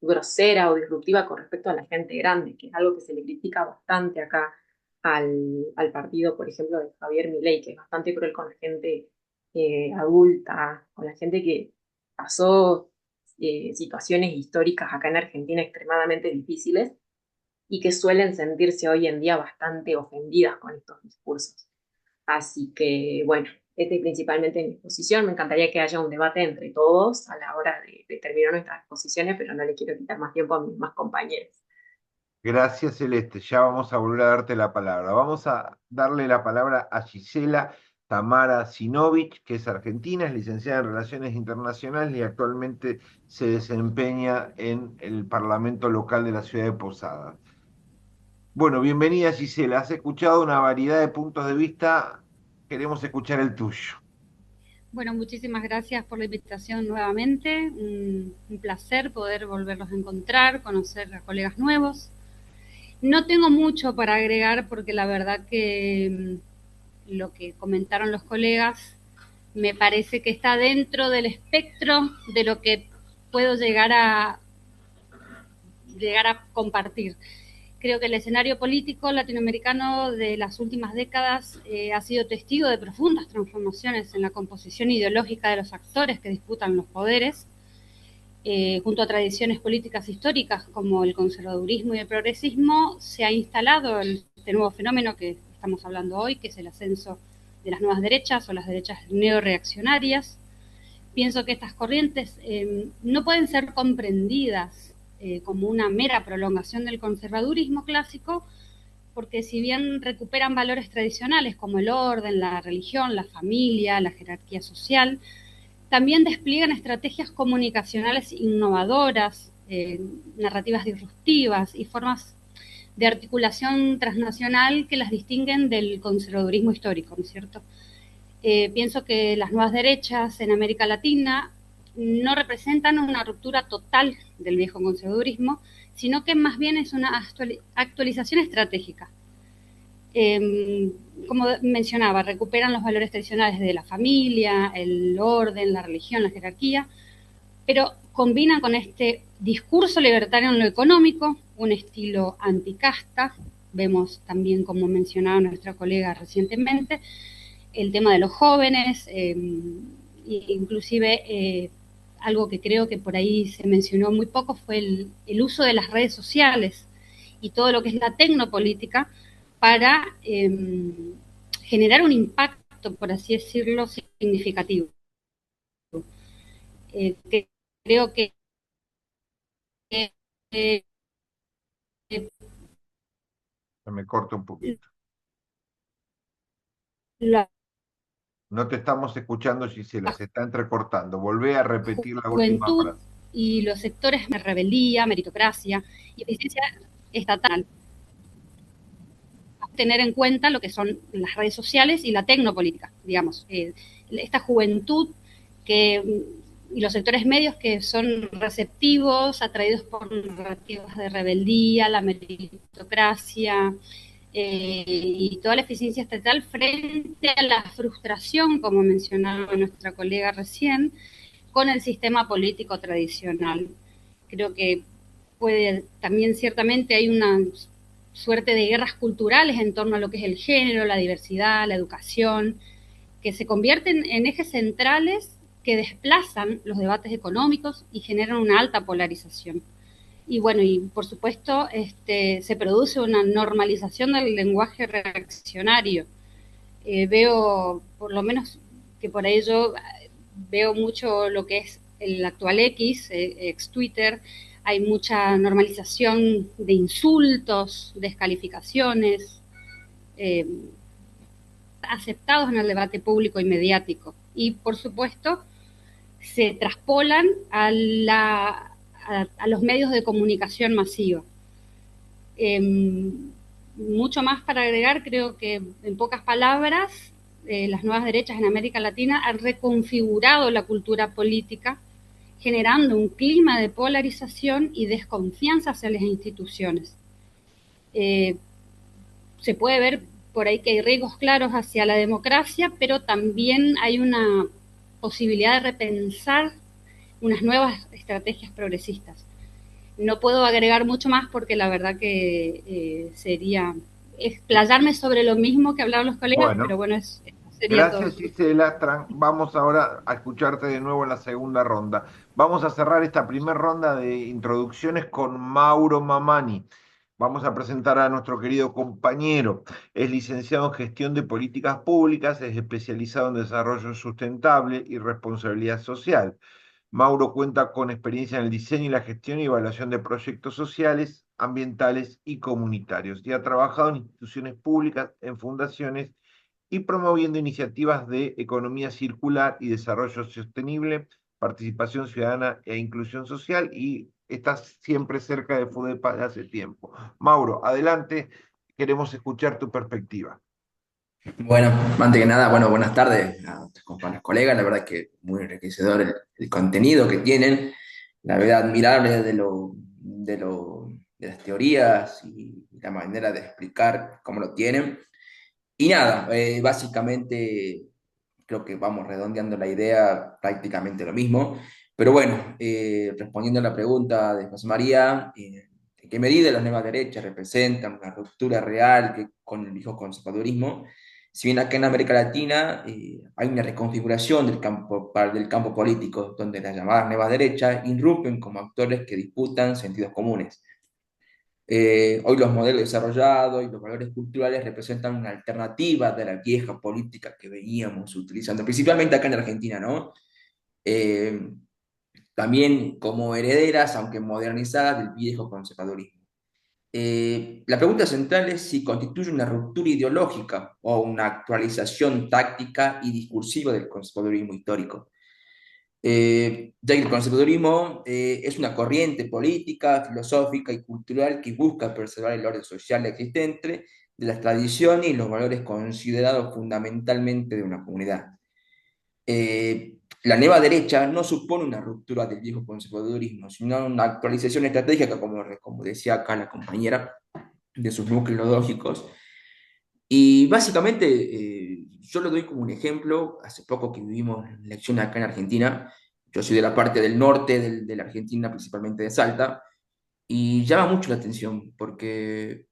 grosera o disruptiva con respecto a la gente grande, que es algo que se le critica bastante acá al partido, por ejemplo, de Javier Milei, que es bastante cruel con la gente adulta, con la gente que pasó situaciones históricas acá en Argentina extremadamente difíciles y que suelen sentirse hoy en día bastante ofendidas con estos discursos. Así que, bueno, esta es principalmente mi exposición. Me encantaría que haya un debate entre todos a la hora de terminar nuestras exposiciones, pero no le quiero quitar más tiempo a mis más compañeros. Gracias, Celeste. Ya vamos a volver a darte la palabra. Vamos a darle la palabra a Gisela Tamara Sinovich, que es argentina, es licenciada en Relaciones Internacionales y actualmente se desempeña en el Parlamento Local de la ciudad de Posadas. Bueno, bienvenida, Gisela. Has escuchado una variedad de puntos de vista. Queremos escuchar el tuyo. Bueno, muchísimas gracias por la invitación nuevamente. Un placer poder volverlos a encontrar, conocer a colegas nuevos. No tengo mucho para agregar porque la verdad que lo que comentaron los colegas me parece que está dentro del espectro de lo que puedo llegar a compartir. Creo que el escenario político latinoamericano de las últimas décadas ha sido testigo de profundas transformaciones en la composición ideológica de los actores que disputan los poderes, junto a tradiciones políticas históricas como el conservadurismo y el progresismo. Se ha instalado este nuevo fenómeno que estamos hablando hoy, que es el ascenso de las nuevas derechas o las derechas neoreaccionarias. Pienso que estas corrientes no pueden ser comprendidas como una mera prolongación del conservadurismo clásico, porque si bien recuperan valores tradicionales como el orden, la religión, la familia, la jerarquía social, también despliegan estrategias comunicacionales innovadoras, narrativas disruptivas y formas de articulación transnacional que las distinguen del conservadurismo histórico, ¿no es cierto? Pienso que las nuevas derechas en América Latina no representan una ruptura total del viejo conservadurismo, sino que más bien es una actualización estratégica. Como mencionaba, recuperan los valores tradicionales de la familia, el orden, la religión, la jerarquía, pero combinan con este discurso libertario en lo económico, un estilo anticasta. Vemos también, como mencionaba nuestra colega recientemente, el tema de los jóvenes, inclusive algo que creo que por ahí se mencionó muy poco fue el uso de las redes sociales y todo lo que es la tecnopolítica para generar un impacto, por así decirlo, significativo. Creo que Se me corta un poquito. la No te estamos escuchando, Gisela, se está entrecortando. Volvé a repetir la última juventud frase. y los sectores de rebeldía, meritocracia y eficiencia estatal. Tener en cuenta lo que son las redes sociales y la tecnopolítica, digamos. Esta juventud y los sectores medios que son receptivos, atraídos por narrativas de rebeldía, la meritocracia, y toda la eficiencia estatal frente a la frustración, como mencionaba nuestra colega recién, con el sistema político tradicional. Creo que puede también ciertamente hay una suerte de guerras culturales en torno a lo que es el género, la diversidad, la educación, que se convierten en ejes centrales que desplazan los debates económicos y generan una alta polarización. Y bueno, y por supuesto se produce una normalización del lenguaje reaccionario. Veo, por lo menos que por ahí yo veo mucho lo que es el actual X, ex Twitter, hay mucha normalización de insultos, descalificaciones, eh, aceptados en el debate público y mediático. Y por supuesto, se traspolan a los medios de comunicación masiva. Eh, Mucho más para agregar, creo que en pocas palabras, las nuevas derechas en América Latina han reconfigurado la cultura política, generando un clima de polarización y desconfianza hacia las instituciones. Eh, Se puede ver por ahí que hay riesgos claros hacia la democracia, pero también hay una posibilidad de repensar unas nuevas estrategias progresistas. No puedo agregar mucho más porque la verdad que sería explayarme sobre lo mismo que hablaban los colegas, pero Bueno, bueno, sería todo. gracias Gisela. Vamos ahora a escucharte de nuevo en la segunda ronda. Vamos a cerrar esta primera ronda de introducciones con Mauro Mamani. Vamos a presentar a nuestro querido compañero. Es licenciado en Gestión de Políticas Públicas, es especializado en Desarrollo Sustentable y Responsabilidad Social. Mauro cuenta con experiencia en el diseño y la gestión y evaluación de proyectos sociales, ambientales y comunitarios, y ha trabajado en instituciones públicas, en fundaciones y promoviendo iniciativas de economía circular y desarrollo sostenible, participación ciudadana e inclusión social, y estás siempre cerca de FUDEPA de hace tiempo. Mauro, adelante, queremos escuchar tu perspectiva. Bueno, antes que nada, bueno, buenas tardes a nuestros compañeros colegas. La verdad que muy enriquecedor el contenido que tienen, la verdad admirable de las teorías y la manera de explicar cómo lo tienen. Y nada, básicamente creo que vamos redondeando la idea prácticamente lo mismo. Pero bueno, respondiendo a la pregunta de José María, ¿en qué medida las nuevas derechas representan una ruptura real con el viejo conservadurismo? Si bien acá en América Latina hay una reconfiguración del campo político, donde las llamadas nuevas derechas irrumpen como actores que disputan sentidos comunes. Hoy los modelos desarrollados y los valores culturales representan una alternativa de la vieja política que veníamos utilizando, principalmente acá en Argentina, ¿no? Eh, También como herederas, aunque modernizadas, del viejo conservadurismo. La pregunta central es si constituye una ruptura ideológica o una actualización táctica y discursiva del conservadurismo histórico. Ya que el conservadurismo es una corriente política, filosófica y cultural que busca preservar el orden social existente de las tradiciones y los valores considerados fundamentalmente de una comunidad. La nueva derecha no supone una ruptura del viejo conservadurismo, sino una actualización estratégica, como decía acá la compañera, de sus núcleos lógicos. Y básicamente, yo lo doy como un ejemplo. Hace poco que vivimos elecciones acá en Argentina. Yo soy de la parte del norte de la Argentina, principalmente de Salta, y llama mucho la atención porque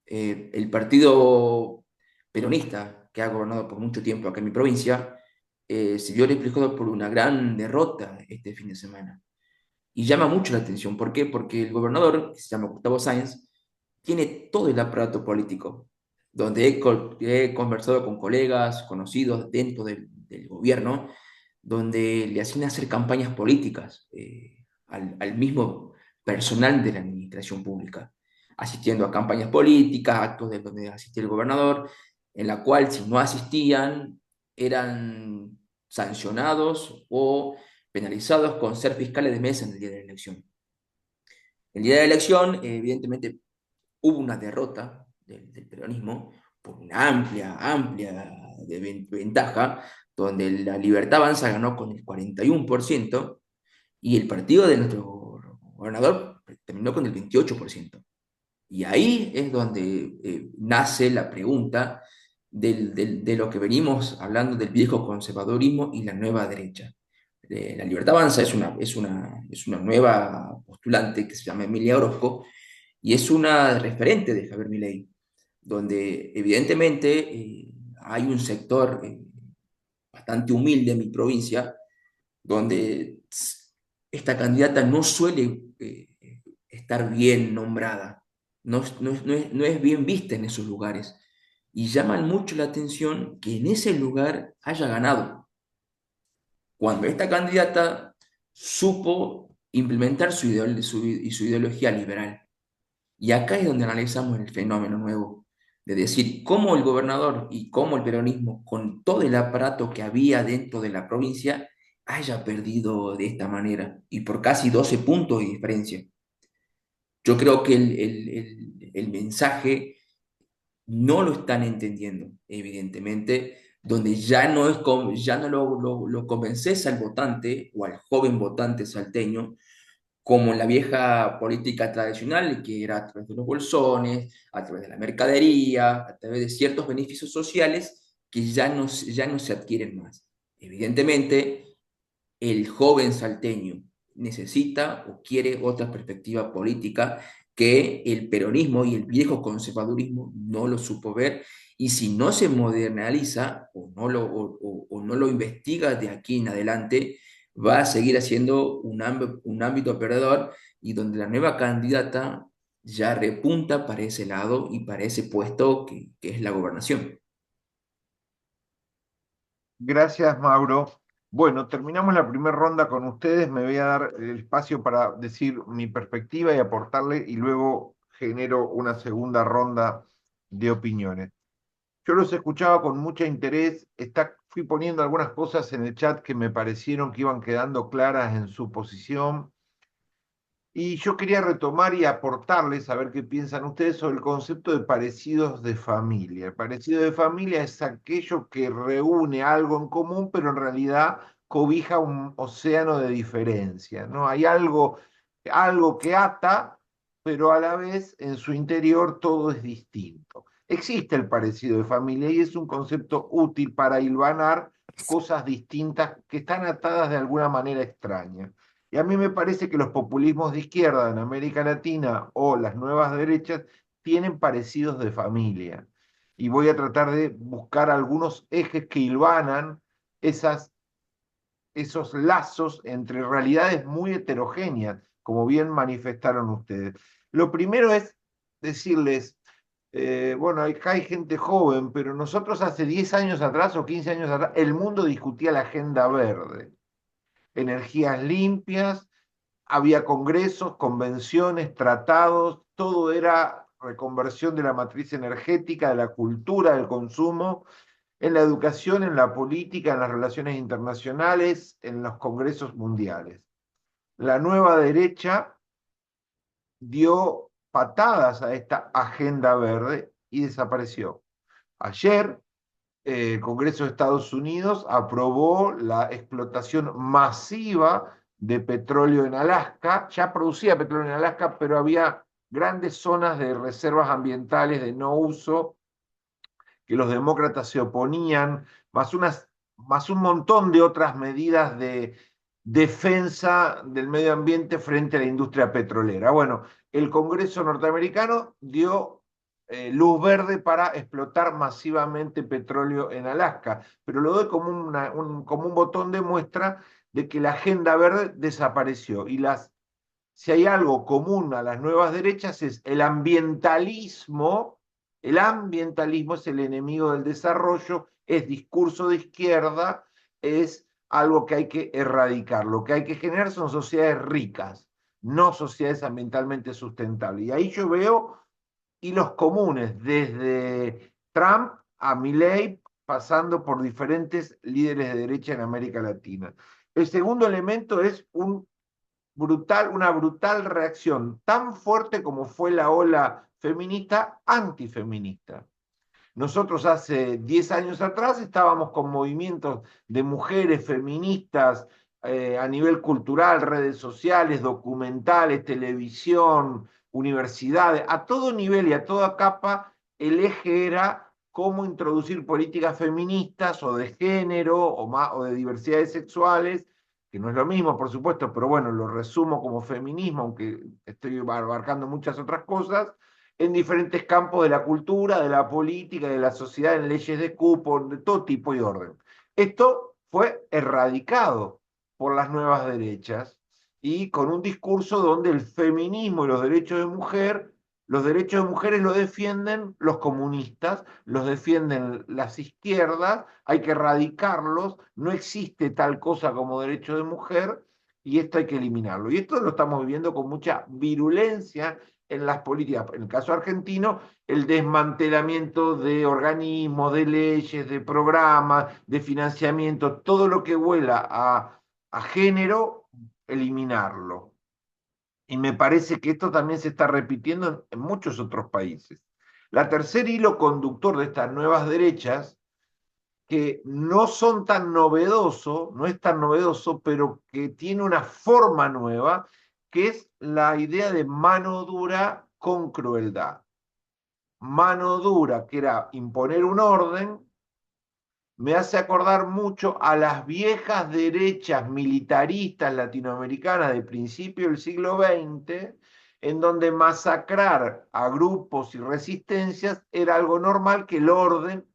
el partido peronista, que ha gobernado por mucho tiempo acá en mi provincia, se vio reflejado por una gran derrota este fin de semana. Y llama mucho la atención. ¿Por qué? Porque el gobernador, que se llama Gustavo Sáenz, tiene todo el aparato político, donde he conversado con colegas, conocidos dentro del gobierno, donde le hacen hacer campañas políticas al mismo personal de la administración pública, asistiendo a campañas políticas, actos de donde asistía el gobernador, en la cual si no asistían eran sancionados o penalizados con ser fiscales de mesa en el día de la elección. El día de la elección, evidentemente, hubo una derrota del peronismo por una amplia ventaja, donde la Libertad Avanza ganó con el 41% y el partido de nuestro gobernador terminó con el 28%. Y ahí es donde nace la pregunta de lo que venimos hablando del viejo conservadurismo y la nueva derecha. La Libertad Avanza es una nueva postulante que se llama Emilia Orozco y es una referente de Javier Milei, donde evidentemente hay un sector bastante humilde en mi provincia, donde esta candidata no suele estar bien nombrada, no es bien vista en esos lugares. Y llaman mucho la atención que en ese lugar haya ganado, cuando esta candidata supo implementar su ideología liberal. Y acá es donde analizamos el fenómeno nuevo, de decir cómo el gobernador y cómo el peronismo, con todo el aparato que había dentro de la provincia, haya perdido de esta manera y por casi 12 puntos de diferencia. Yo creo que el mensaje no lo están entendiendo, evidentemente, donde ya no lo convences al votante o al joven votante salteño como en la vieja política tradicional, que era a través de los bolsones, a través de la mercadería, a través de ciertos beneficios sociales que ya no se adquieren más. Evidentemente, el joven salteño necesita o quiere otra perspectiva política que el peronismo y el viejo conservadurismo no lo supo ver, y si no se moderniza o no lo investiga de aquí en adelante, va a seguir siendo un ámbito perdedor y donde la nueva candidata ya repunta para ese lado y para ese puesto que es la gobernación. Gracias, Mauro. Bueno, terminamos la primera ronda con ustedes. Me voy a dar el espacio para decir mi perspectiva y aportarle, y luego genero una segunda ronda de opiniones. Yo los escuchaba con mucho interés. Fui poniendo algunas cosas en el chat que me parecieron que iban quedando claras en su posición. Y yo quería retomar y aportarles a ver qué piensan ustedes sobre el concepto de parecidos de familia. El parecido de familia es aquello que reúne algo en común, pero en realidad cobija un océano de diferencia, ¿no? Hay algo que ata, pero a la vez en su interior todo es distinto. Existe el parecido de familia y es un concepto útil para hilvanar cosas distintas que están atadas de alguna manera extraña. Y a mí me parece que los populismos de izquierda en América Latina o las nuevas derechas tienen parecidos de familia. Y voy a tratar de buscar algunos ejes que hilvanan esos lazos entre realidades muy heterogéneas, como bien manifestaron ustedes. Lo primero es decirles, bueno, acá hay gente joven, pero nosotros hace 10 años atrás o 15 años atrás, el mundo discutía la agenda verde, energías limpias, había congresos, convenciones, tratados, todo era reconversión de la matriz energética, de la cultura, del consumo, en la educación, en la política, en las relaciones internacionales, en los congresos mundiales. La nueva derecha dio patadas a esta agenda verde y desapareció. Ayer, el Congreso de Estados Unidos aprobó la explotación masiva de petróleo en Alaska. Ya producía petróleo en Alaska, pero había grandes zonas de reservas ambientales de no uso que los demócratas se oponían, más un montón de otras medidas de defensa del medio ambiente frente a la industria petrolera. Bueno, el Congreso norteamericano dio luz verde para explotar masivamente petróleo en Alaska, pero lo doy como como un botón de muestra de que la agenda verde desapareció. Si hay algo común a las nuevas derechas es el ambientalismo. El ambientalismo es el enemigo del desarrollo, es discurso de izquierda, es algo que hay que erradicar. Lo que hay que generar son sociedades ricas, no sociedades ambientalmente sustentables. Y ahí yo veo hilos comunes, desde Trump a Milei, pasando por diferentes líderes de derecha en América Latina. El segundo elemento es una brutal reacción, tan fuerte como fue la ola feminista antifeminista. Nosotros hace 10 años atrás estábamos con movimientos de mujeres feministas a nivel cultural, redes sociales, documentales, televisión, universidades, a todo nivel y a toda capa, el eje era cómo introducir políticas feministas o de género o de diversidades sexuales, que no es lo mismo, por supuesto, pero bueno, lo resumo como feminismo, aunque estoy abarcando muchas otras cosas, en diferentes campos de la cultura, de la política, de la sociedad, en leyes de cupo, de todo tipo y orden. Esto fue erradicado por las nuevas derechas y con un discurso donde el feminismo y los derechos de mujeres lo defienden los comunistas, los defienden las izquierdas, hay que erradicarlos, no existe tal cosa como derecho de mujer y esto hay que eliminarlo. Y esto lo estamos viviendo con mucha virulencia en las políticas. En el caso argentino, el desmantelamiento de organismos, de leyes, de programas, de financiamiento, todo lo que vuela a género, eliminarlo. Y me parece que esto también se está repitiendo en muchos otros países. La tercer hilo conductor de estas nuevas derechas, que no son tan novedoso, no es tan novedoso, pero que tiene una forma nueva, que es la idea de mano dura con crueldad. Mano dura, que era imponer un orden, me hace acordar mucho a las viejas derechas militaristas latinoamericanas de principio del siglo XX, en donde masacrar a grupos y resistencias era algo normal que el orden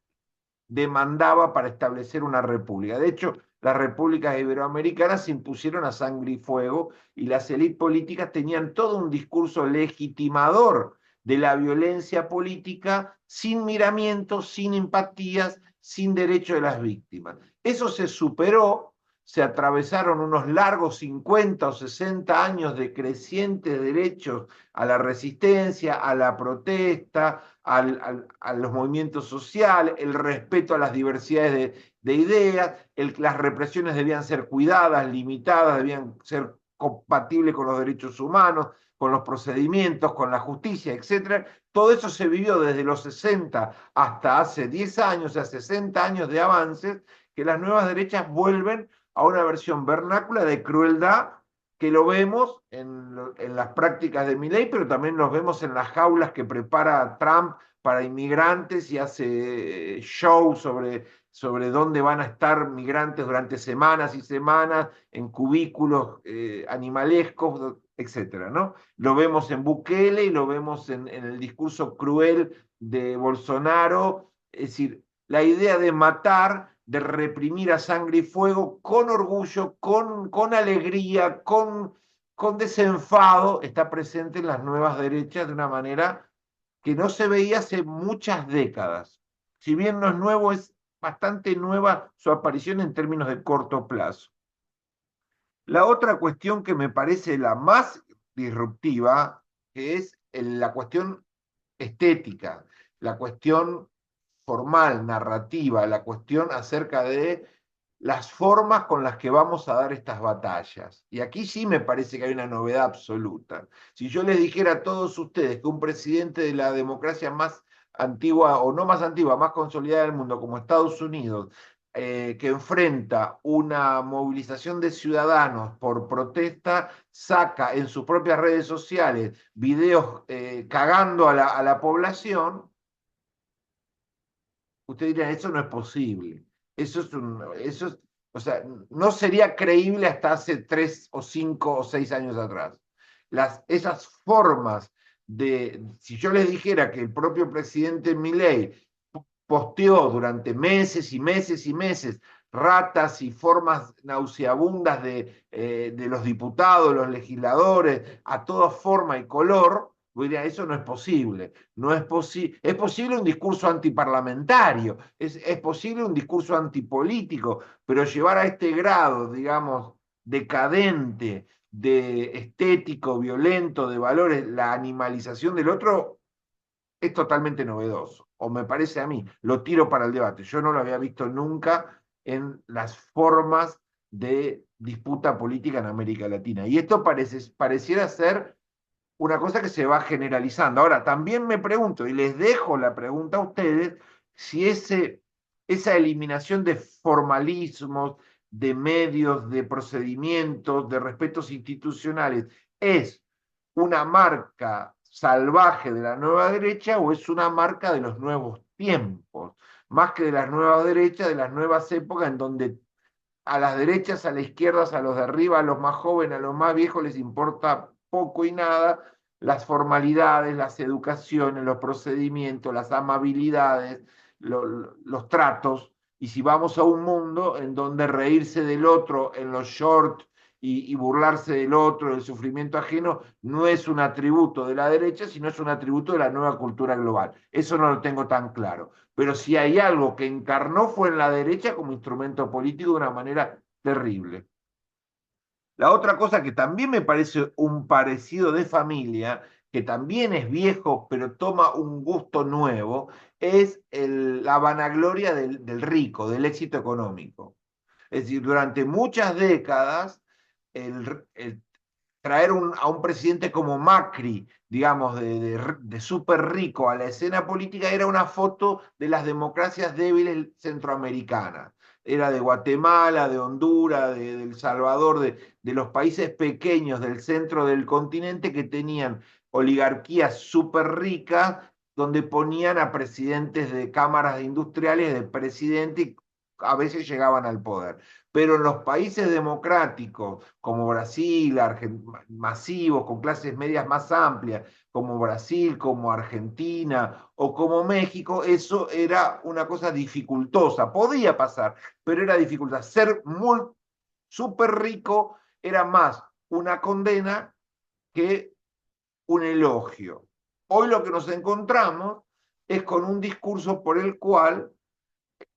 demandaba para establecer una república. De hecho, las repúblicas iberoamericanas se impusieron a sangre y fuego y las élites políticas tenían todo un discurso legitimador de la violencia política sin miramientos, sin empatías, sin derecho de las víctimas. Eso se superó, se atravesaron unos largos 50 o 60 años de crecientes derechos a la resistencia, a la protesta, a los movimientos sociales, el respeto a las diversidades de ideas, las represiones debían ser cuidadas, limitadas, debían ser compatibles con los derechos humanos, con los procedimientos, con la justicia, etc. Todo eso se vivió desde los 60 hasta hace 10 años, o sea, 60 años de avances, que las nuevas derechas vuelven a una versión vernácula de crueldad que lo vemos en las prácticas de Milei, pero también los vemos en las jaulas que prepara Trump para inmigrantes y hace show sobre dónde van a estar migrantes durante semanas y semanas, en cubículos animalescos, etcétera, ¿no? Lo vemos en Bukele y lo vemos en el discurso cruel de Bolsonaro, es decir, la idea de matar, de reprimir a sangre y fuego con orgullo, con alegría, con desenfado, está presente en las nuevas derechas de una manera que no se veía hace muchas décadas. Si bien no es nuevo, es bastante nueva su aparición en términos de corto plazo. La otra cuestión que me parece la más disruptiva, que es la cuestión estética, la cuestión formal, narrativa, la cuestión acerca de las formas con las que vamos a dar estas batallas. Y aquí sí me parece que hay una novedad absoluta. Si yo les dijera a todos ustedes que un presidente de la democracia más antigua, o no más antigua, más consolidada del mundo, como Estados Unidos, que enfrenta una movilización de ciudadanos por protesta, saca en sus propias redes sociales videos cagando a la población, usted dirá, eso no es posible. O sea, no sería creíble hasta hace 3 o 5 o 6 años atrás. Esas formas si yo les dijera que el propio presidente Milei posteó durante meses y meses y meses ratas y formas nauseabundas de los diputados, los legisladores, a toda forma y color, diría, eso no es posible. No es es posible un discurso antiparlamentario, es posible un discurso antipolítico, pero llevar a este grado, digamos, decadente, de estético, violento, de valores, la animalización del otro, es totalmente novedoso, o me parece a mí, lo tiro para el debate. Yo no lo había visto nunca en las formas de disputa política en América Latina. Y esto pareciera ser una cosa que se va generalizando. Ahora, también me pregunto, y les dejo la pregunta a ustedes, si esa eliminación de formalismos, de medios, de procedimientos, de respetos institucionales, es una marca salvaje de la nueva derecha o es una marca de los nuevos tiempos, más que de las nuevas derechas, de las nuevas épocas en donde a las derechas, a las izquierdas, a los de arriba, a los más jóvenes, a los más viejos les importa poco y nada las formalidades, las educaciones, los procedimientos, las amabilidades, los tratos. Y si vamos a un mundo en donde reírse del otro en los shorts y burlarse del otro, del sufrimiento ajeno, no es un atributo de la derecha, sino es un atributo de la nueva cultura global. Eso no lo tengo tan claro. Pero si hay algo que encarnó fue en la derecha como instrumento político de una manera terrible. La otra cosa que también me parece un parecido de familia, que también es viejo, pero toma un gusto nuevo, es la vanagloria del rico, del éxito económico. Es decir, durante muchas décadas, el traer a un presidente como Macri, digamos, de súper rico a la escena política era una foto de las democracias débiles centroamericanas. Era de Guatemala, de Honduras, de El Salvador, de los países pequeños del centro del continente que tenían oligarquías súper ricas, donde ponían a presidentes de cámaras de industriales, de presidente, y a veces llegaban al poder. Pero en los países democráticos, como Brasil, masivos, con clases medias más amplias, como Brasil, como Argentina o como México, eso era una cosa dificultosa. Podía pasar, pero era dificultosa. Ser muy súper rico era más una condena que un elogio. Hoy lo que nos encontramos es con un discurso por el cual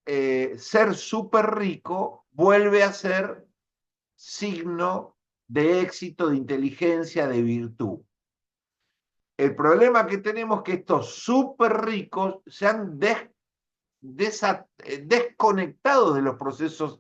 ser súper rico vuelve a ser signo de éxito, de inteligencia, de virtud. El problema que tenemos es que estos súper ricos se han desconectado de los procesos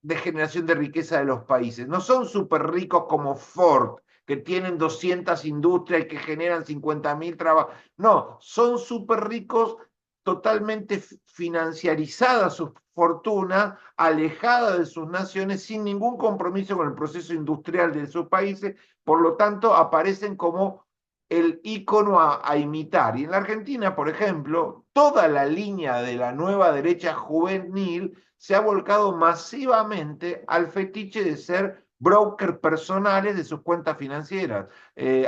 de generación de riqueza de los países. No son súper ricos como Ford, que tienen 200 industrias y que generan 50.000 trabajos. No, son súper ricos totalmente financiarizadas sus fortunas, alejadas de sus naciones, sin ningún compromiso con el proceso industrial de sus países, por lo tanto aparecen como el ícono a imitar. Y en la Argentina, por ejemplo, toda la línea de la nueva derecha juvenil se ha volcado masivamente al fetiche de ser brokers personales de sus cuentas financieras,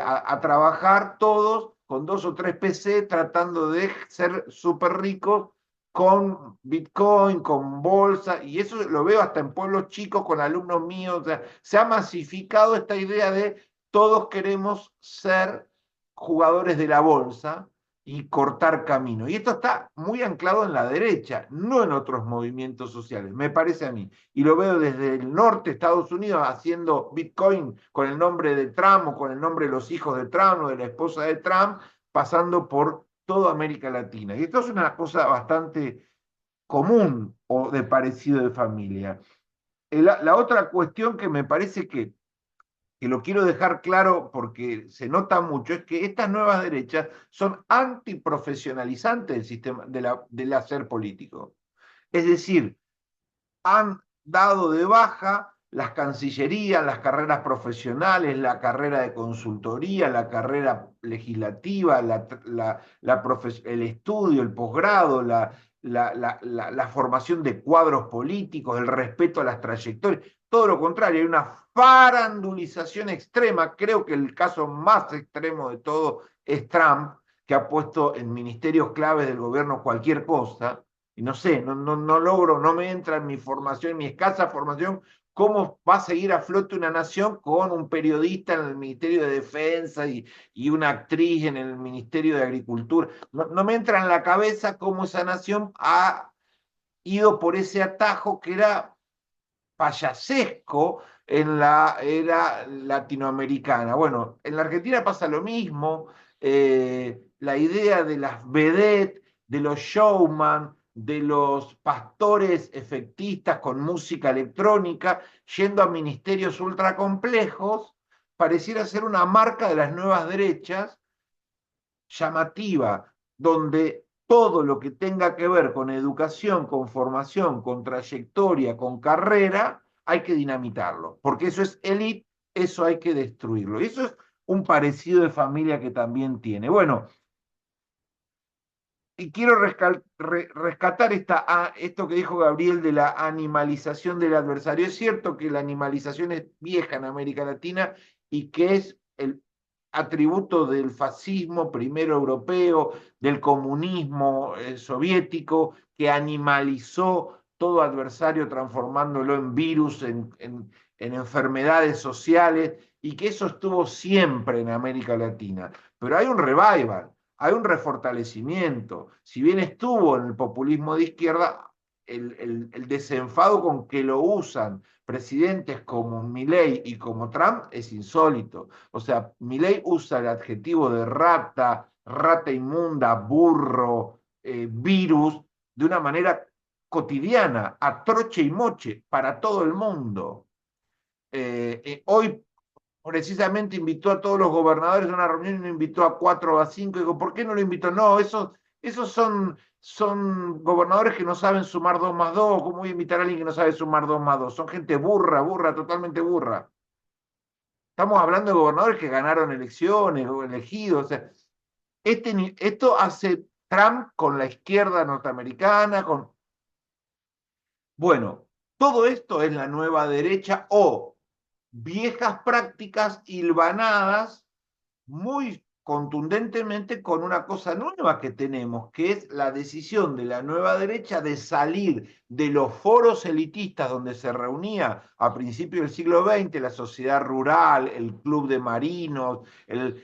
a trabajar todos con 2 o 3 PC tratando de ser súper ricos con Bitcoin, con bolsa, y eso lo veo hasta en pueblos chicos con alumnos míos. O sea, se ha masificado esta idea de todos queremos ser jugadores de la bolsa y cortar camino. Y esto está muy anclado en la derecha, no en otros movimientos sociales, me parece a mí. Y lo veo desde el norte, Estados Unidos, haciendo Bitcoin con el nombre de Trump o con el nombre de los hijos de Trump o de la esposa de Trump, pasando por toda América Latina. Y esto es una cosa bastante común o de parecido de familia. La otra cuestión que me parece que lo quiero dejar claro porque se nota mucho, es que estas nuevas derechas son antiprofesionalizantes del sistema del hacer político. Es decir, han dado de baja las cancillerías, las carreras profesionales, la carrera de consultoría, la carrera legislativa, el estudio, el posgrado, la formación de cuadros políticos, el respeto a las trayectorias. Todo lo contrario, hay una farandulización extrema. Creo que el caso más extremo de todo es Trump, que ha puesto en ministerios claves del gobierno cualquier cosa. Y no sé, no logro, no me entra en mi formación, en mi escasa formación, cómo va a seguir a flote una nación con un periodista en el Ministerio de Defensa y una actriz en el Ministerio de Agricultura. No me entra en la cabeza cómo esa nación ha ido por ese atajo que era payasesco en la era latinoamericana. Bueno, en la Argentina pasa lo mismo, la idea de las vedettes, de los showman, de los pastores efectistas con música electrónica, yendo a ministerios ultra complejos, pareciera ser una marca de las nuevas derechas llamativa, donde todo lo que tenga que ver con educación, con formación, con trayectoria, con carrera, hay que dinamitarlo, porque eso es élite, eso hay que destruirlo. Y eso es un parecido de familia que también tiene. Bueno, y quiero rescatar esto que dijo Gabriel de la animalización del adversario. Es cierto que la animalización es vieja en América Latina y que es el atributo del fascismo, primero europeo, del comunismo soviético, que animalizó todo adversario transformándolo en virus, en enfermedades sociales, y que eso estuvo siempre en América Latina. Pero hay un revival, hay un refortalecimiento. Si bien estuvo en el populismo de izquierda, el desenfado con que lo usan presidentes como Milei y como Trump es insólito. O sea, Milei usa el adjetivo de rata, rata inmunda, burro, virus, de una manera cotidiana, a troche y moche, para todo el mundo. Hoy precisamente invitó a todos los gobernadores a una reunión y no invitó a 4 o a 5. Digo, ¿por qué no lo invitó? No, esos son gobernadores que no saben sumar 2 más 2. ¿Cómo voy a invitar a alguien que no sabe sumar 2 más 2? Son gente burra, burra, totalmente burra. Estamos hablando de gobernadores que ganaron elecciones o elegidos. O sea, esto hace Trump con la izquierda norteamericana. Bueno, todo esto es la nueva derecha o viejas prácticas hilvanadas muy contundentemente con una cosa nueva que tenemos, que es la decisión de la nueva derecha de salir de los foros elitistas donde se reunía a principios del siglo XX la sociedad rural, el club de marinos,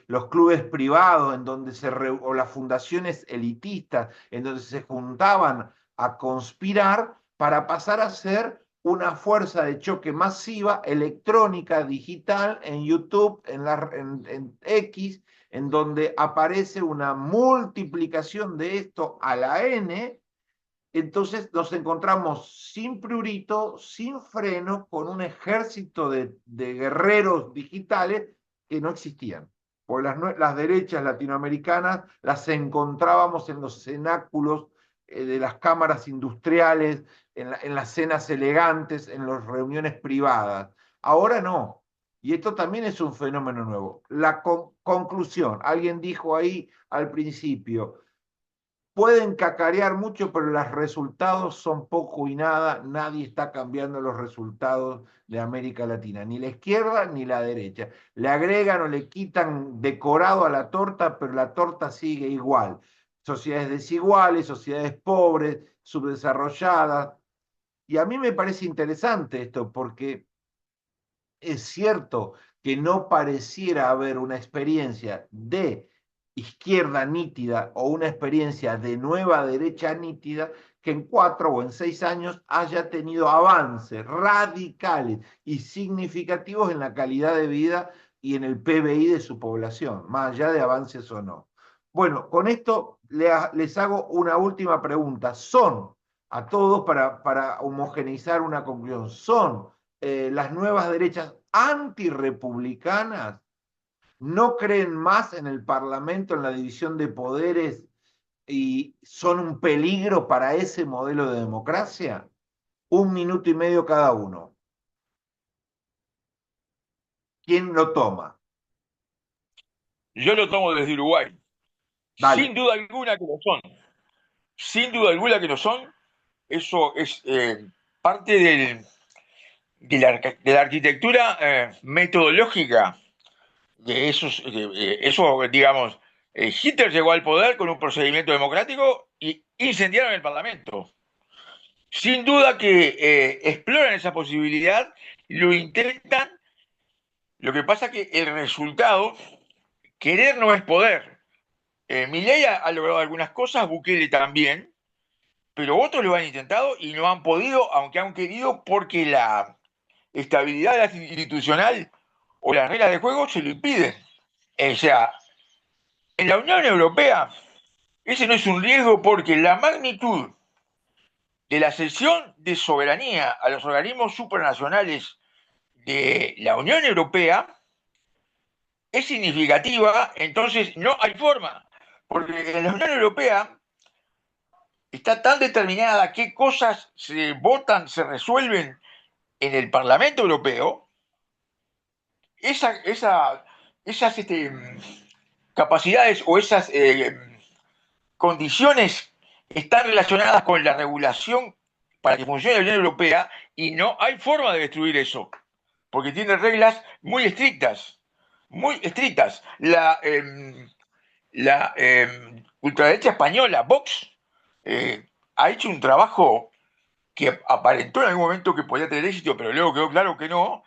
los clubes privados en donde o las fundaciones elitistas en donde se juntaban a conspirar para pasar a ser una fuerza de choque masiva, electrónica, digital, en YouTube, en X, en donde aparece una multiplicación de esto a la N. Entonces nos encontramos sin prurito, sin freno, con un ejército de guerreros digitales que no existían. Porque las derechas latinoamericanas las encontrábamos en los cenáculos de las cámaras industriales, en las cenas elegantes, en las reuniones privadas. Ahora no. Y esto también es un fenómeno nuevo. La conclusión, alguien dijo ahí al principio, pueden cacarear mucho, pero los resultados son poco y nada. Nadie está cambiando los resultados de América Latina, ni la izquierda ni la derecha. Le agregan o le quitan decorado a la torta, pero la torta sigue igual. Sociedades desiguales, sociedades pobres, subdesarrolladas. Y a mí me parece interesante esto, porque es cierto que no pareciera haber una experiencia de izquierda nítida o una experiencia de nueva derecha nítida que en 4 o en 6 años haya tenido avances radicales y significativos en la calidad de vida y en el PBI de su población, más allá de avances o no. Bueno, con esto les hago una última pregunta. ¿Son a todos para homogeneizar una conclusión? ¿Son las nuevas derechas antirrepublicanas? ¿No creen más en el Parlamento, en la división de poderes y son un peligro para ese modelo de democracia? 1 minuto y medio cada uno. ¿Quién lo toma? Yo lo tomo desde Uruguay. Dale. Sin duda alguna que lo son. Sin duda alguna que lo son. Eso es parte de la arquitectura metodológica de eso, digamos, Hitler llegó al poder con un procedimiento democrático y incendiaron el Parlamento. Sin duda que exploran esa posibilidad, lo intentan, lo que pasa que el resultado, querer no es poder. Milei ha logrado algunas cosas, Bukele también, pero otros lo han intentado y no han podido, aunque han querido, porque la estabilidad institucional o las reglas de juego se lo impiden. O sea, en la Unión Europea ese no es un riesgo porque la magnitud de la cesión de soberanía a los organismos supranacionales de la Unión Europea es significativa, entonces no hay forma, porque en la Unión Europea está tan determinada qué cosas se votan, se resuelven en el Parlamento Europeo, esa esas capacidades o esas condiciones están relacionadas con la regulación para que funcione la Unión Europea y no hay forma de destruir eso, porque tiene reglas muy estrictas, muy estrictas. La ultraderecha española, Vox, ha hecho un trabajo que aparentó en algún momento que podía tener éxito, pero luego quedó claro que no,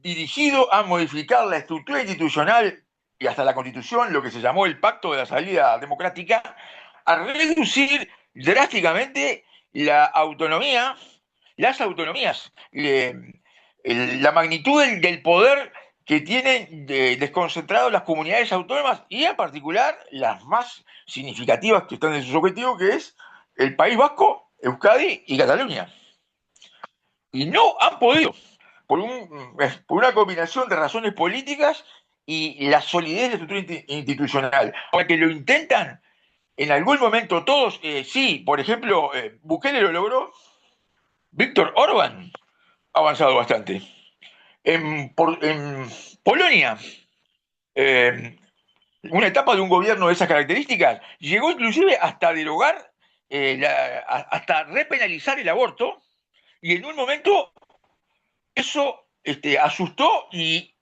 dirigido a modificar la estructura institucional y hasta la constitución, lo que se llamó el Pacto de la Salida Democrática, a reducir drásticamente la autonomía, las autonomías, la magnitud del poder que tienen desconcentrado las comunidades autónomas y en particular las más significativas que están en sus objetivos, que es el País Vasco, Euskadi y Cataluña. Y no han podido, por una combinación de razones políticas y la solidez de la estructura institucional. Ahora que lo intentan, en algún momento todos, sí, por ejemplo, Bukele lo logró, Víctor Orbán ha avanzado bastante. En Polonia, una etapa de un gobierno de esas características, llegó inclusive hasta derogar, hasta repenalizar el aborto, y en un momento eso asustó y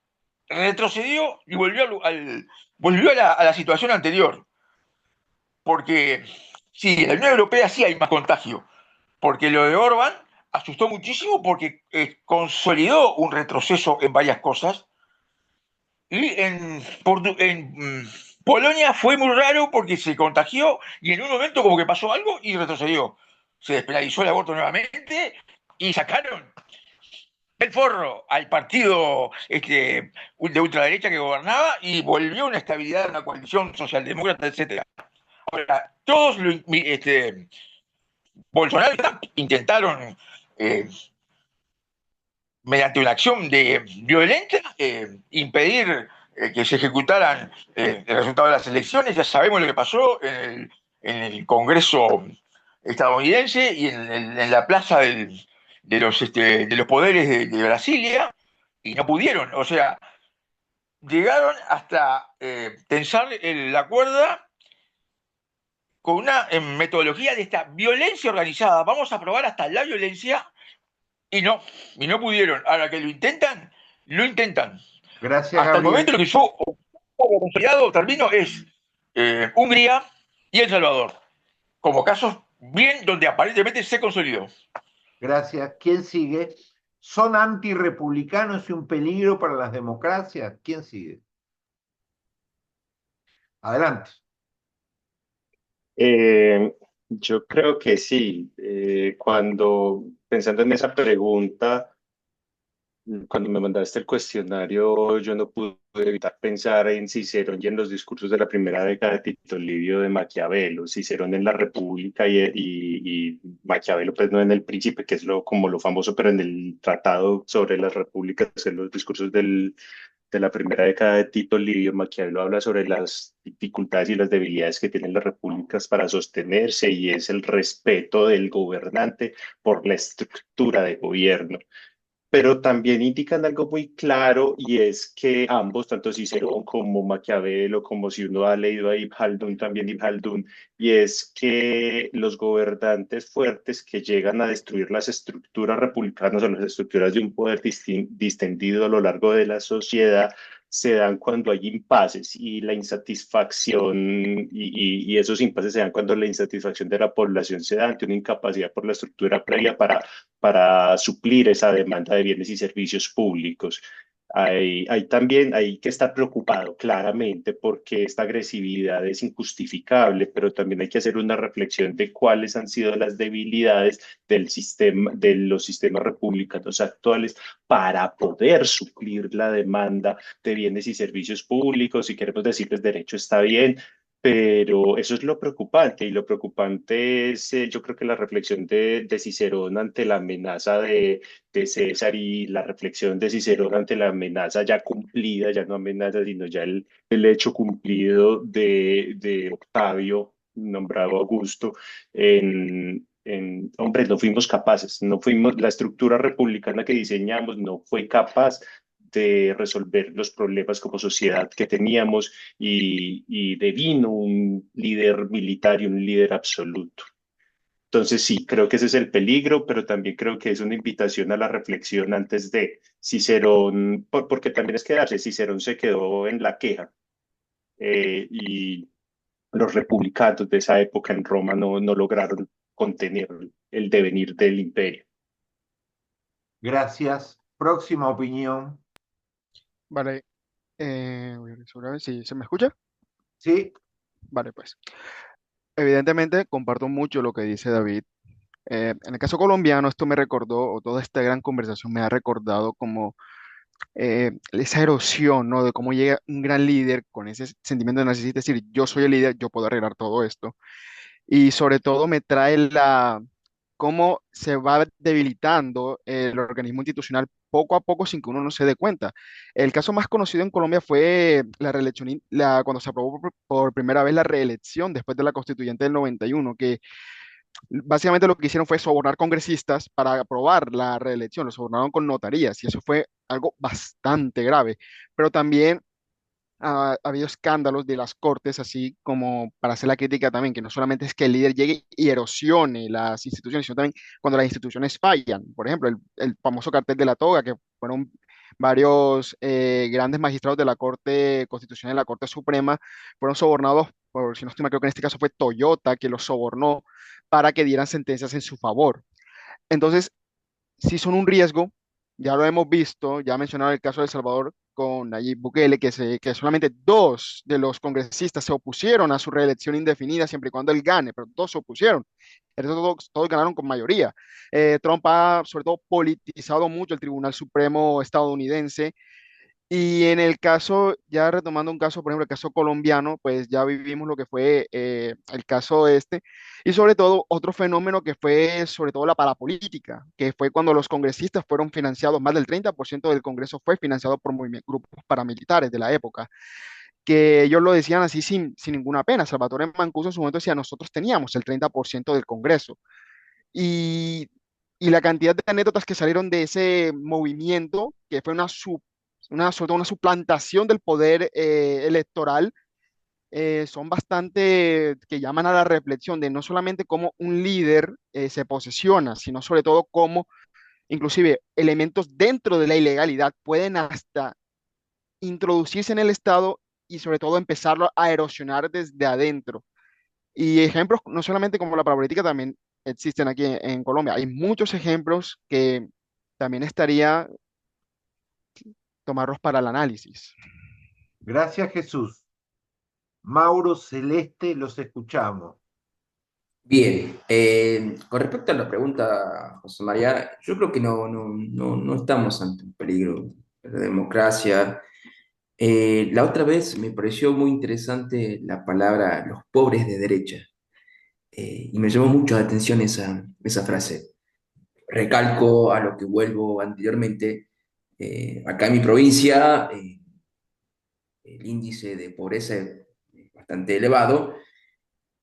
retrocedió y volvió a la situación anterior. Porque sí, en la Unión Europea sí hay más contagio, porque lo de Orbán asustó muchísimo porque consolidó un retroceso en varias cosas. Y en Polonia fue muy raro porque se contagió y en un momento como que pasó algo y retrocedió. Se despenalizó el aborto nuevamente y sacaron el forro al partido de ultraderecha que gobernaba y volvió una estabilidad, una coalición socialdemócrata, etcétera. Ahora, todos Bolsonaro y Trump intentaron, mediante una acción violenta, impedir que se ejecutaran el resultado de las elecciones. Ya sabemos lo que pasó en el Congreso estadounidense y en la plaza de los poderes de Brasilia, y no pudieron. O sea, llegaron hasta tensar la cuerda con una metodología de esta violencia organizada. Vamos a probar hasta la violencia y no pudieron. Ahora que lo intentan, lo intentan. Gracias, Hasta el momento Gabriel. lo que yo he consolidado, termino, es Hungría y El Salvador, como casos bien donde aparentemente se consolidó. Gracias. ¿Quién sigue? ¿Son antirrepublicanos y un peligro para las democracias? ¿Quién sigue? Adelante. Eh, yo creo que sí. Cuando, pensando en esa pregunta, cuando me mandaste el cuestionario, yo no pude evitar pensar en Cicerón y en los discursos de la primera década de Tito Livio de Maquiavelo, Cicerón en la República y Maquiavelo, pues no en El Príncipe, que es como lo famoso, pero en el tratado sobre las repúblicas, en los discursos de la primera década de Tito Livio, Maquiavelo habla sobre las dificultades y las debilidades que tienen las repúblicas para sostenerse y es el respeto del gobernante por la estructura de gobierno, pero también indican algo muy claro y es que ambos, tanto Cicerón como Maquiavelo, como si uno ha leído a Ibn Khaldun, también Ibn Khaldun, y es que los gobernantes fuertes que llegan a destruir las estructuras republicanas o las estructuras de un poder distendido a lo largo de la sociedad se dan cuando hay impases y la insatisfacción y esos impases se dan cuando la insatisfacción de la población se da ante una incapacidad por la estructura previa para suplir esa demanda de bienes y servicios públicos. Hay que estar preocupado claramente porque esta agresividad es injustificable, pero también hay que hacer una reflexión de cuáles han sido las debilidades del sistema, de los sistemas republicanos actuales para poder suplir la demanda de bienes y servicios públicos. Si queremos decirles derecho está bien, pero eso es lo preocupante y lo preocupante es, yo creo que la reflexión de Cicerón ante la amenaza de César y la reflexión de Cicerón ante la amenaza ya cumplida, ya no amenaza, sino ya el hecho cumplido de Octavio, nombrado Augusto, hombre, no fuimos capaces, no fuimos, la estructura republicana que diseñamos no fue capaz de resolver los problemas como sociedad que teníamos y devino un líder militar y un líder absoluto. Entonces sí, creo que ese es el peligro, pero también creo que es una invitación a la reflexión antes de Cicerón, porque también es quedarse, Cicerón se quedó en la queja y los republicanos de esa época en Roma no lograron contener el devenir del imperio. Gracias. Próxima opinión. Vale, voy a ver si se me escucha. Sí, Vale, pues. Evidentemente comparto mucho lo que dice David. En el caso colombiano, esto me recordó, o toda esta gran conversación me ha recordado como esa erosión, ¿no? De cómo llega un gran líder con ese sentimiento de narcisista, es decir, yo soy el líder, yo puedo arreglar todo esto. Y sobre todo me trae cómo se va debilitando el organismo institucional poco a poco sin que uno no se dé cuenta. El caso más conocido en Colombia fue la reelección, cuando se aprobó por primera vez la reelección después de la constituyente del 91, que básicamente lo que hicieron fue sobornar congresistas para aprobar la reelección, lo sobornaron con notarías y eso fue algo bastante grave. Pero también ha habido escándalos de las cortes, así como para hacer la crítica también, que no solamente es que el líder llegue y erosione las instituciones, sino también cuando las instituciones fallan. Por ejemplo, el famoso cartel de la toga, que fueron varios grandes magistrados de la Corte Constitucional y la Corte Suprema, fueron sobornados por, si no estoy mal, creo que en este caso fue Toyota, que los sobornó para que dieran sentencias en su favor. Entonces, sí son un riesgo, ya lo hemos visto, ya mencionado el caso de El Salvador con Nayib Bukele, que solamente dos de los congresistas se opusieron a su reelección indefinida siempre y cuando él gane, pero dos se opusieron. El resto todos ganaron con mayoría. Trump ha, sobre todo, politizado mucho el Tribunal Supremo estadounidense y en el caso, ya retomando un caso, por ejemplo, el caso colombiano, pues ya vivimos lo que fue el caso este, y sobre todo otro fenómeno que fue sobre todo la parapolítica, que fue cuando los congresistas fueron financiados, más del 30% del Congreso fue financiado por grupos paramilitares de la época, que ellos lo decían así sin ninguna pena. Salvatore Mancuso en su momento decía, nosotros teníamos el 30% del Congreso. Y, y la cantidad de anécdotas que salieron de ese movimiento, que fue sobre todo una suplantación del poder electoral, son bastante que llaman a la reflexión de no solamente cómo un líder se posesiona, sino sobre todo cómo inclusive elementos dentro de la ilegalidad pueden hasta introducirse en el Estado y sobre todo empezarlo a erosionar desde adentro. Y ejemplos, no solamente como la parapolítica, también existen aquí en Colombia. Hay muchos ejemplos que también estaría tomarlos para el análisis. gracias Jesús. Mauro Celeste, los escuchamos. Bien, con respecto a la pregunta, José María, yo creo que no estamos ante un peligro de la democracia. La otra vez me pareció muy interesante la palabra los pobres de derecha, y me llamó mucho la atención esa frase. Recalco a lo que vuelvo anteriormente, acá en mi provincia el índice de pobreza es bastante elevado.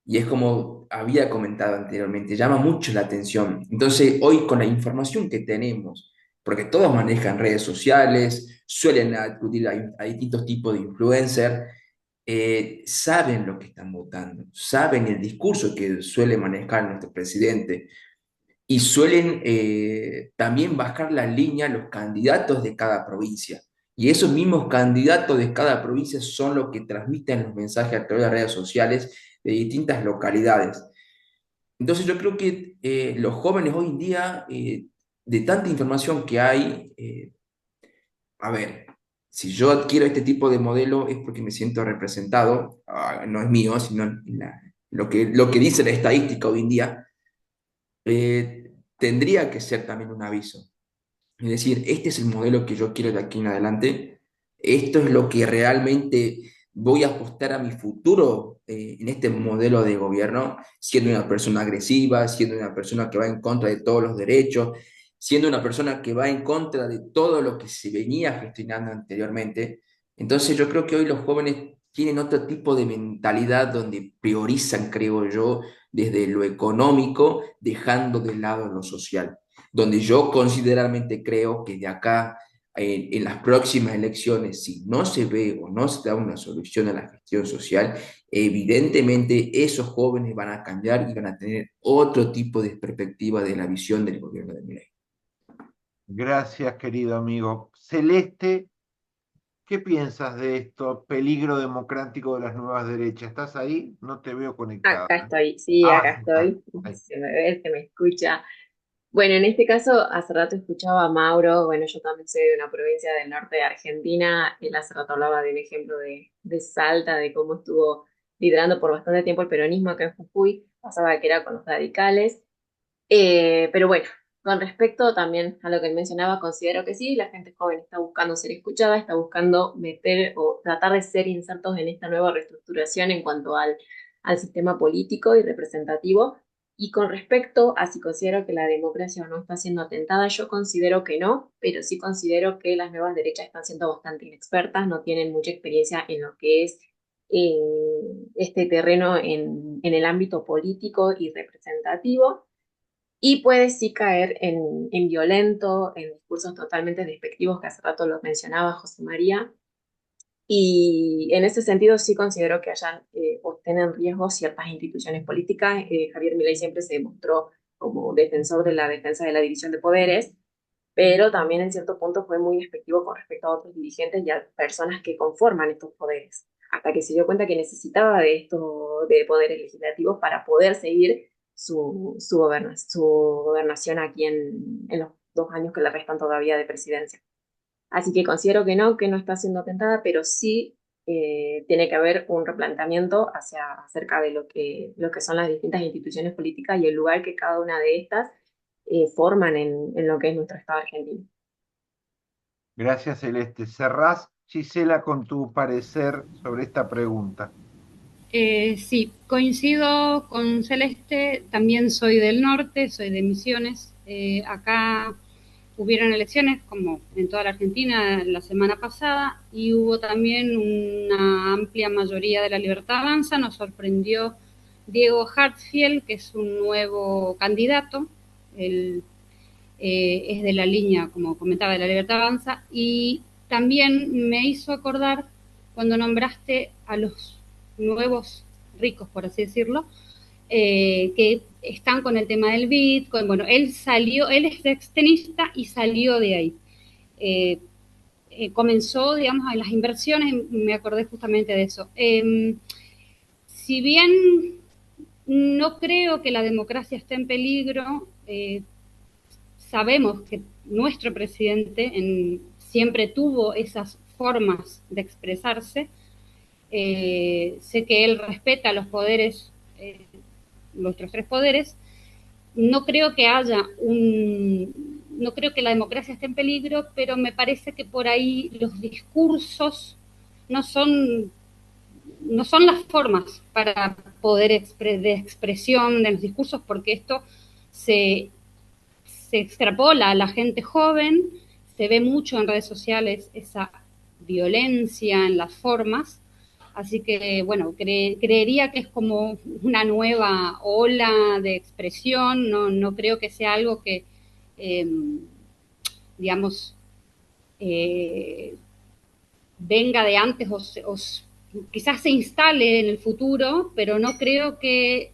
Y es como había comentado anteriormente, llama mucho la atención. Entonces, hoy con la información que tenemos, porque todos manejan redes sociales, suelen acudir a distintos tipos de influencers, saben lo que están votando, saben el discurso que suele manejar nuestro presidente y suelen también bajar la línea los candidatos de cada provincia. Y esos mismos candidatos de cada provincia son los que transmiten los mensajes a través de las redes sociales de distintas localidades. Entonces yo creo que los jóvenes hoy en día, de tanta información que hay, a ver, si yo adquiero este tipo de modelo es porque me siento representado, no es mío, sino lo que dice la estadística hoy en día, tendría que ser también un aviso. Es decir, este es el modelo que yo quiero de aquí en adelante, esto es lo que realmente voy a apostar a mi futuro en este modelo de gobierno, siendo una persona agresiva, siendo una persona que va en contra de todos los derechos, siendo una persona que va en contra de todo lo que se venía gestionando anteriormente. Entonces yo creo que hoy los jóvenes tienen otro tipo de mentalidad donde priorizan, creo yo, desde lo económico, dejando de lado lo social, donde yo considerablemente creo que de acá en las próximas elecciones, si no se ve o no se da una solución a la gestión social, evidentemente esos jóvenes van a cambiar y van a tener otro tipo de perspectiva de la visión del gobierno de Milei. Gracias, querido amigo. Celeste, ¿qué piensas de esto? Peligro democrático de las nuevas derechas. ¿Estás ahí? No te veo conectada. Acá estoy, sí, Ah, acá sí está. estoy. Ahí. Se me ve, se me escucha. Bueno, en este caso, hace rato escuchaba a Mauro, bueno, yo también soy de una provincia del norte de Argentina, él hace rato hablaba de un ejemplo de Salta, de cómo estuvo liderando por bastante tiempo el peronismo acá en Jujuy, pasaba que era con los radicales. Pero bueno, con respecto también a lo que él mencionaba, considero que sí, la gente joven está buscando ser escuchada, está buscando meter o tratar de ser insertos en esta nueva reestructuración en cuanto al sistema político y representativo. Y con respecto a si considero que la democracia o no está siendo atentada, yo considero que no, pero sí considero que las nuevas derechas están siendo bastante inexpertas, no tienen mucha experiencia en lo que es eh, este terreno en el ámbito político y representativo y puede sí caer en violento, en discursos totalmente despectivos, que hace rato lo mencionaba José María. Y en ese sentido sí considero que hayan o estén en riesgo ciertas instituciones políticas. Javier Milei siempre se demostró como defensor de la defensa de la división de poderes, pero también en cierto punto fue muy despectivo con respecto a otros dirigentes y a personas que conforman estos poderes, hasta que se dio cuenta que necesitaba de estos de poderes legislativos para poder seguir su gobernación aquí en los 2 años que le restan todavía de presidencia. Así que considero que no está siendo atentada, pero sí tiene que haber un replanteamiento acerca de lo que son las distintas instituciones políticas y el lugar que cada una de estas forman en lo que es nuestro Estado argentino. Gracias, Celeste. Cerrás, Gisela, con tu parecer sobre esta pregunta. Sí, coincido con Celeste, también soy del norte, soy de Misiones. Acá hubieron elecciones, como en toda la Argentina, la semana pasada, y hubo también una amplia mayoría de la Libertad Avanza. Nos sorprendió Diego Hartfield, que es un nuevo candidato. Él es de la línea, como comentaba, de la Libertad Avanza, y también me hizo acordar cuando nombraste a los nuevos ricos, por así decirlo, que están con el tema del Bitcoin. Bueno, él salió, él es extenista y salió de ahí. Eh, Comenzó, digamos, a las inversiones, me acordé justamente de eso. Si bien no creo que la democracia esté en peligro, sabemos que nuestro presidente siempre tuvo esas formas de expresarse. Sé que él respeta los poderes, nuestros tres poderes. No creo que haya no creo que la democracia esté en peligro, pero me parece que por ahí los discursos no son, no son las formas para poder de expresión de los discursos, porque esto se se extrapola a la gente joven, se ve mucho en redes sociales esa violencia en las formas, así que bueno, creería que es como una nueva ola de expresión, no creo que sea algo que, eh, digamos, eh, venga de antes o quizás se instale en el futuro, pero no creo que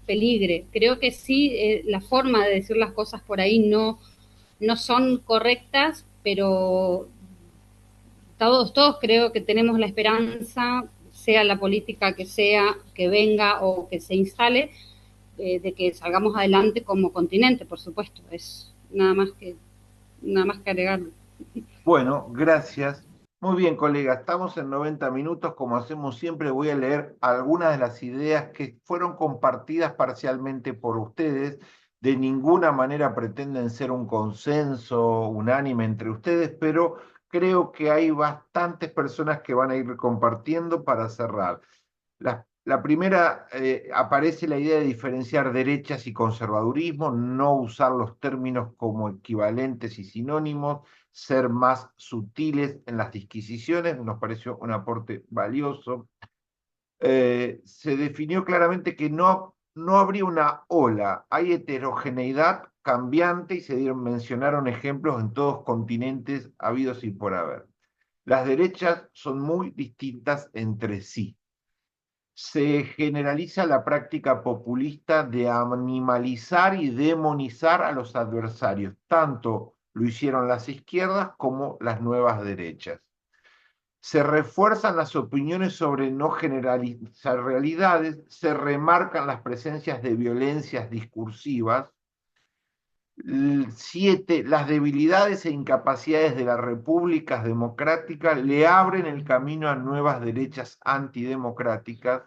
peligre. Creo que sí, la forma de decir las cosas por ahí no son correctas, pero todos creo que tenemos la esperanza, sea la política que sea, que venga o que se instale, de que salgamos adelante como continente, por supuesto. Es nada más que agregar. Bueno, gracias. Muy bien, colega, estamos en 90 minutos. Como hacemos siempre, voy a leer algunas de las ideas que fueron compartidas parcialmente por ustedes. De ninguna manera pretenden ser un consenso unánime entre ustedes, pero creo que hay bastantes personas que van a ir compartiendo para cerrar. La primera, aparece la idea de diferenciar derechas y conservadurismo, no usar los términos como equivalentes y sinónimos, ser más sutiles en las disquisiciones, nos pareció un aporte valioso. Se definió claramente que no habría una ola, hay heterogeneidad cambiante y mencionaron ejemplos en todos continentes habidos y por haber. Las derechas son muy distintas entre sí. Se generaliza la práctica populista de animalizar y demonizar a los adversarios. Tanto lo hicieron las izquierdas como las nuevas derechas. Se refuerzan las opiniones sobre no generalizar realidades, se remarcan las presencias de violencias discursivas. 7. Las debilidades e incapacidades de las repúblicas democráticas le abren el camino a nuevas derechas antidemocráticas.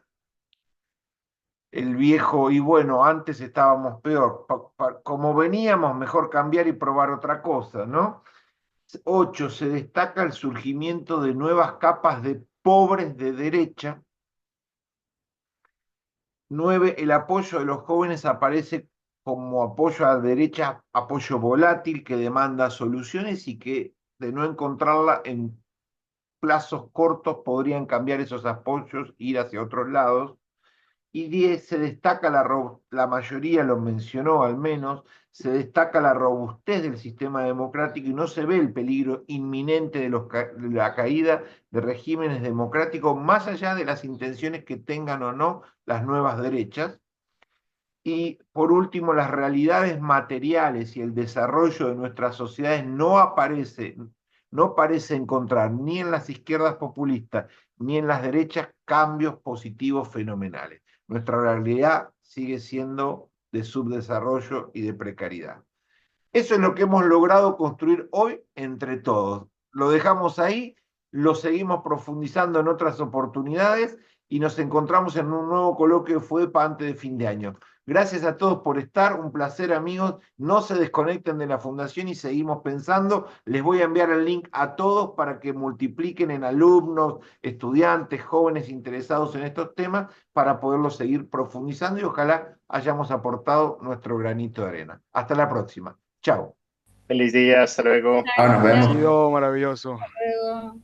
El viejo, y bueno, antes estábamos peor, como veníamos, mejor cambiar y probar otra cosa, ¿no? 8. Se destaca el surgimiento de nuevas capas de pobres de derecha. 9. El apoyo de los jóvenes aparece como apoyo a la derecha, apoyo volátil que demanda soluciones y que de no encontrarla en plazos cortos podrían cambiar esos apoyos, ir hacia otros lados. Y 10, se destaca la mayoría lo mencionó al menos, se destaca la robustez del sistema democrático y no se ve el peligro inminente de la caída de regímenes democráticos, más allá de las intenciones que tengan o no las nuevas derechas. Y por último, las realidades materiales y el desarrollo de nuestras sociedades no parece encontrar ni en las izquierdas populistas ni en las derechas cambios positivos fenomenales. Nuestra realidad sigue siendo de subdesarrollo y de precariedad. Eso es lo que hemos logrado construir hoy entre todos. Lo dejamos ahí, lo seguimos profundizando en otras oportunidades y nos encontramos en un nuevo coloquio de FUEPA antes de fin de año. Gracias a todos por estar, un placer amigos, no se desconecten de la fundación y seguimos pensando. Les voy a enviar el link a todos para que multipliquen en alumnos, estudiantes, jóvenes interesados en estos temas para poderlos seguir profundizando y ojalá hayamos aportado nuestro granito de arena. Hasta la próxima. Chao. Feliz día, hasta luego. Ahora nos Ha vemos. Gracias. sido maravilloso. Hasta luego.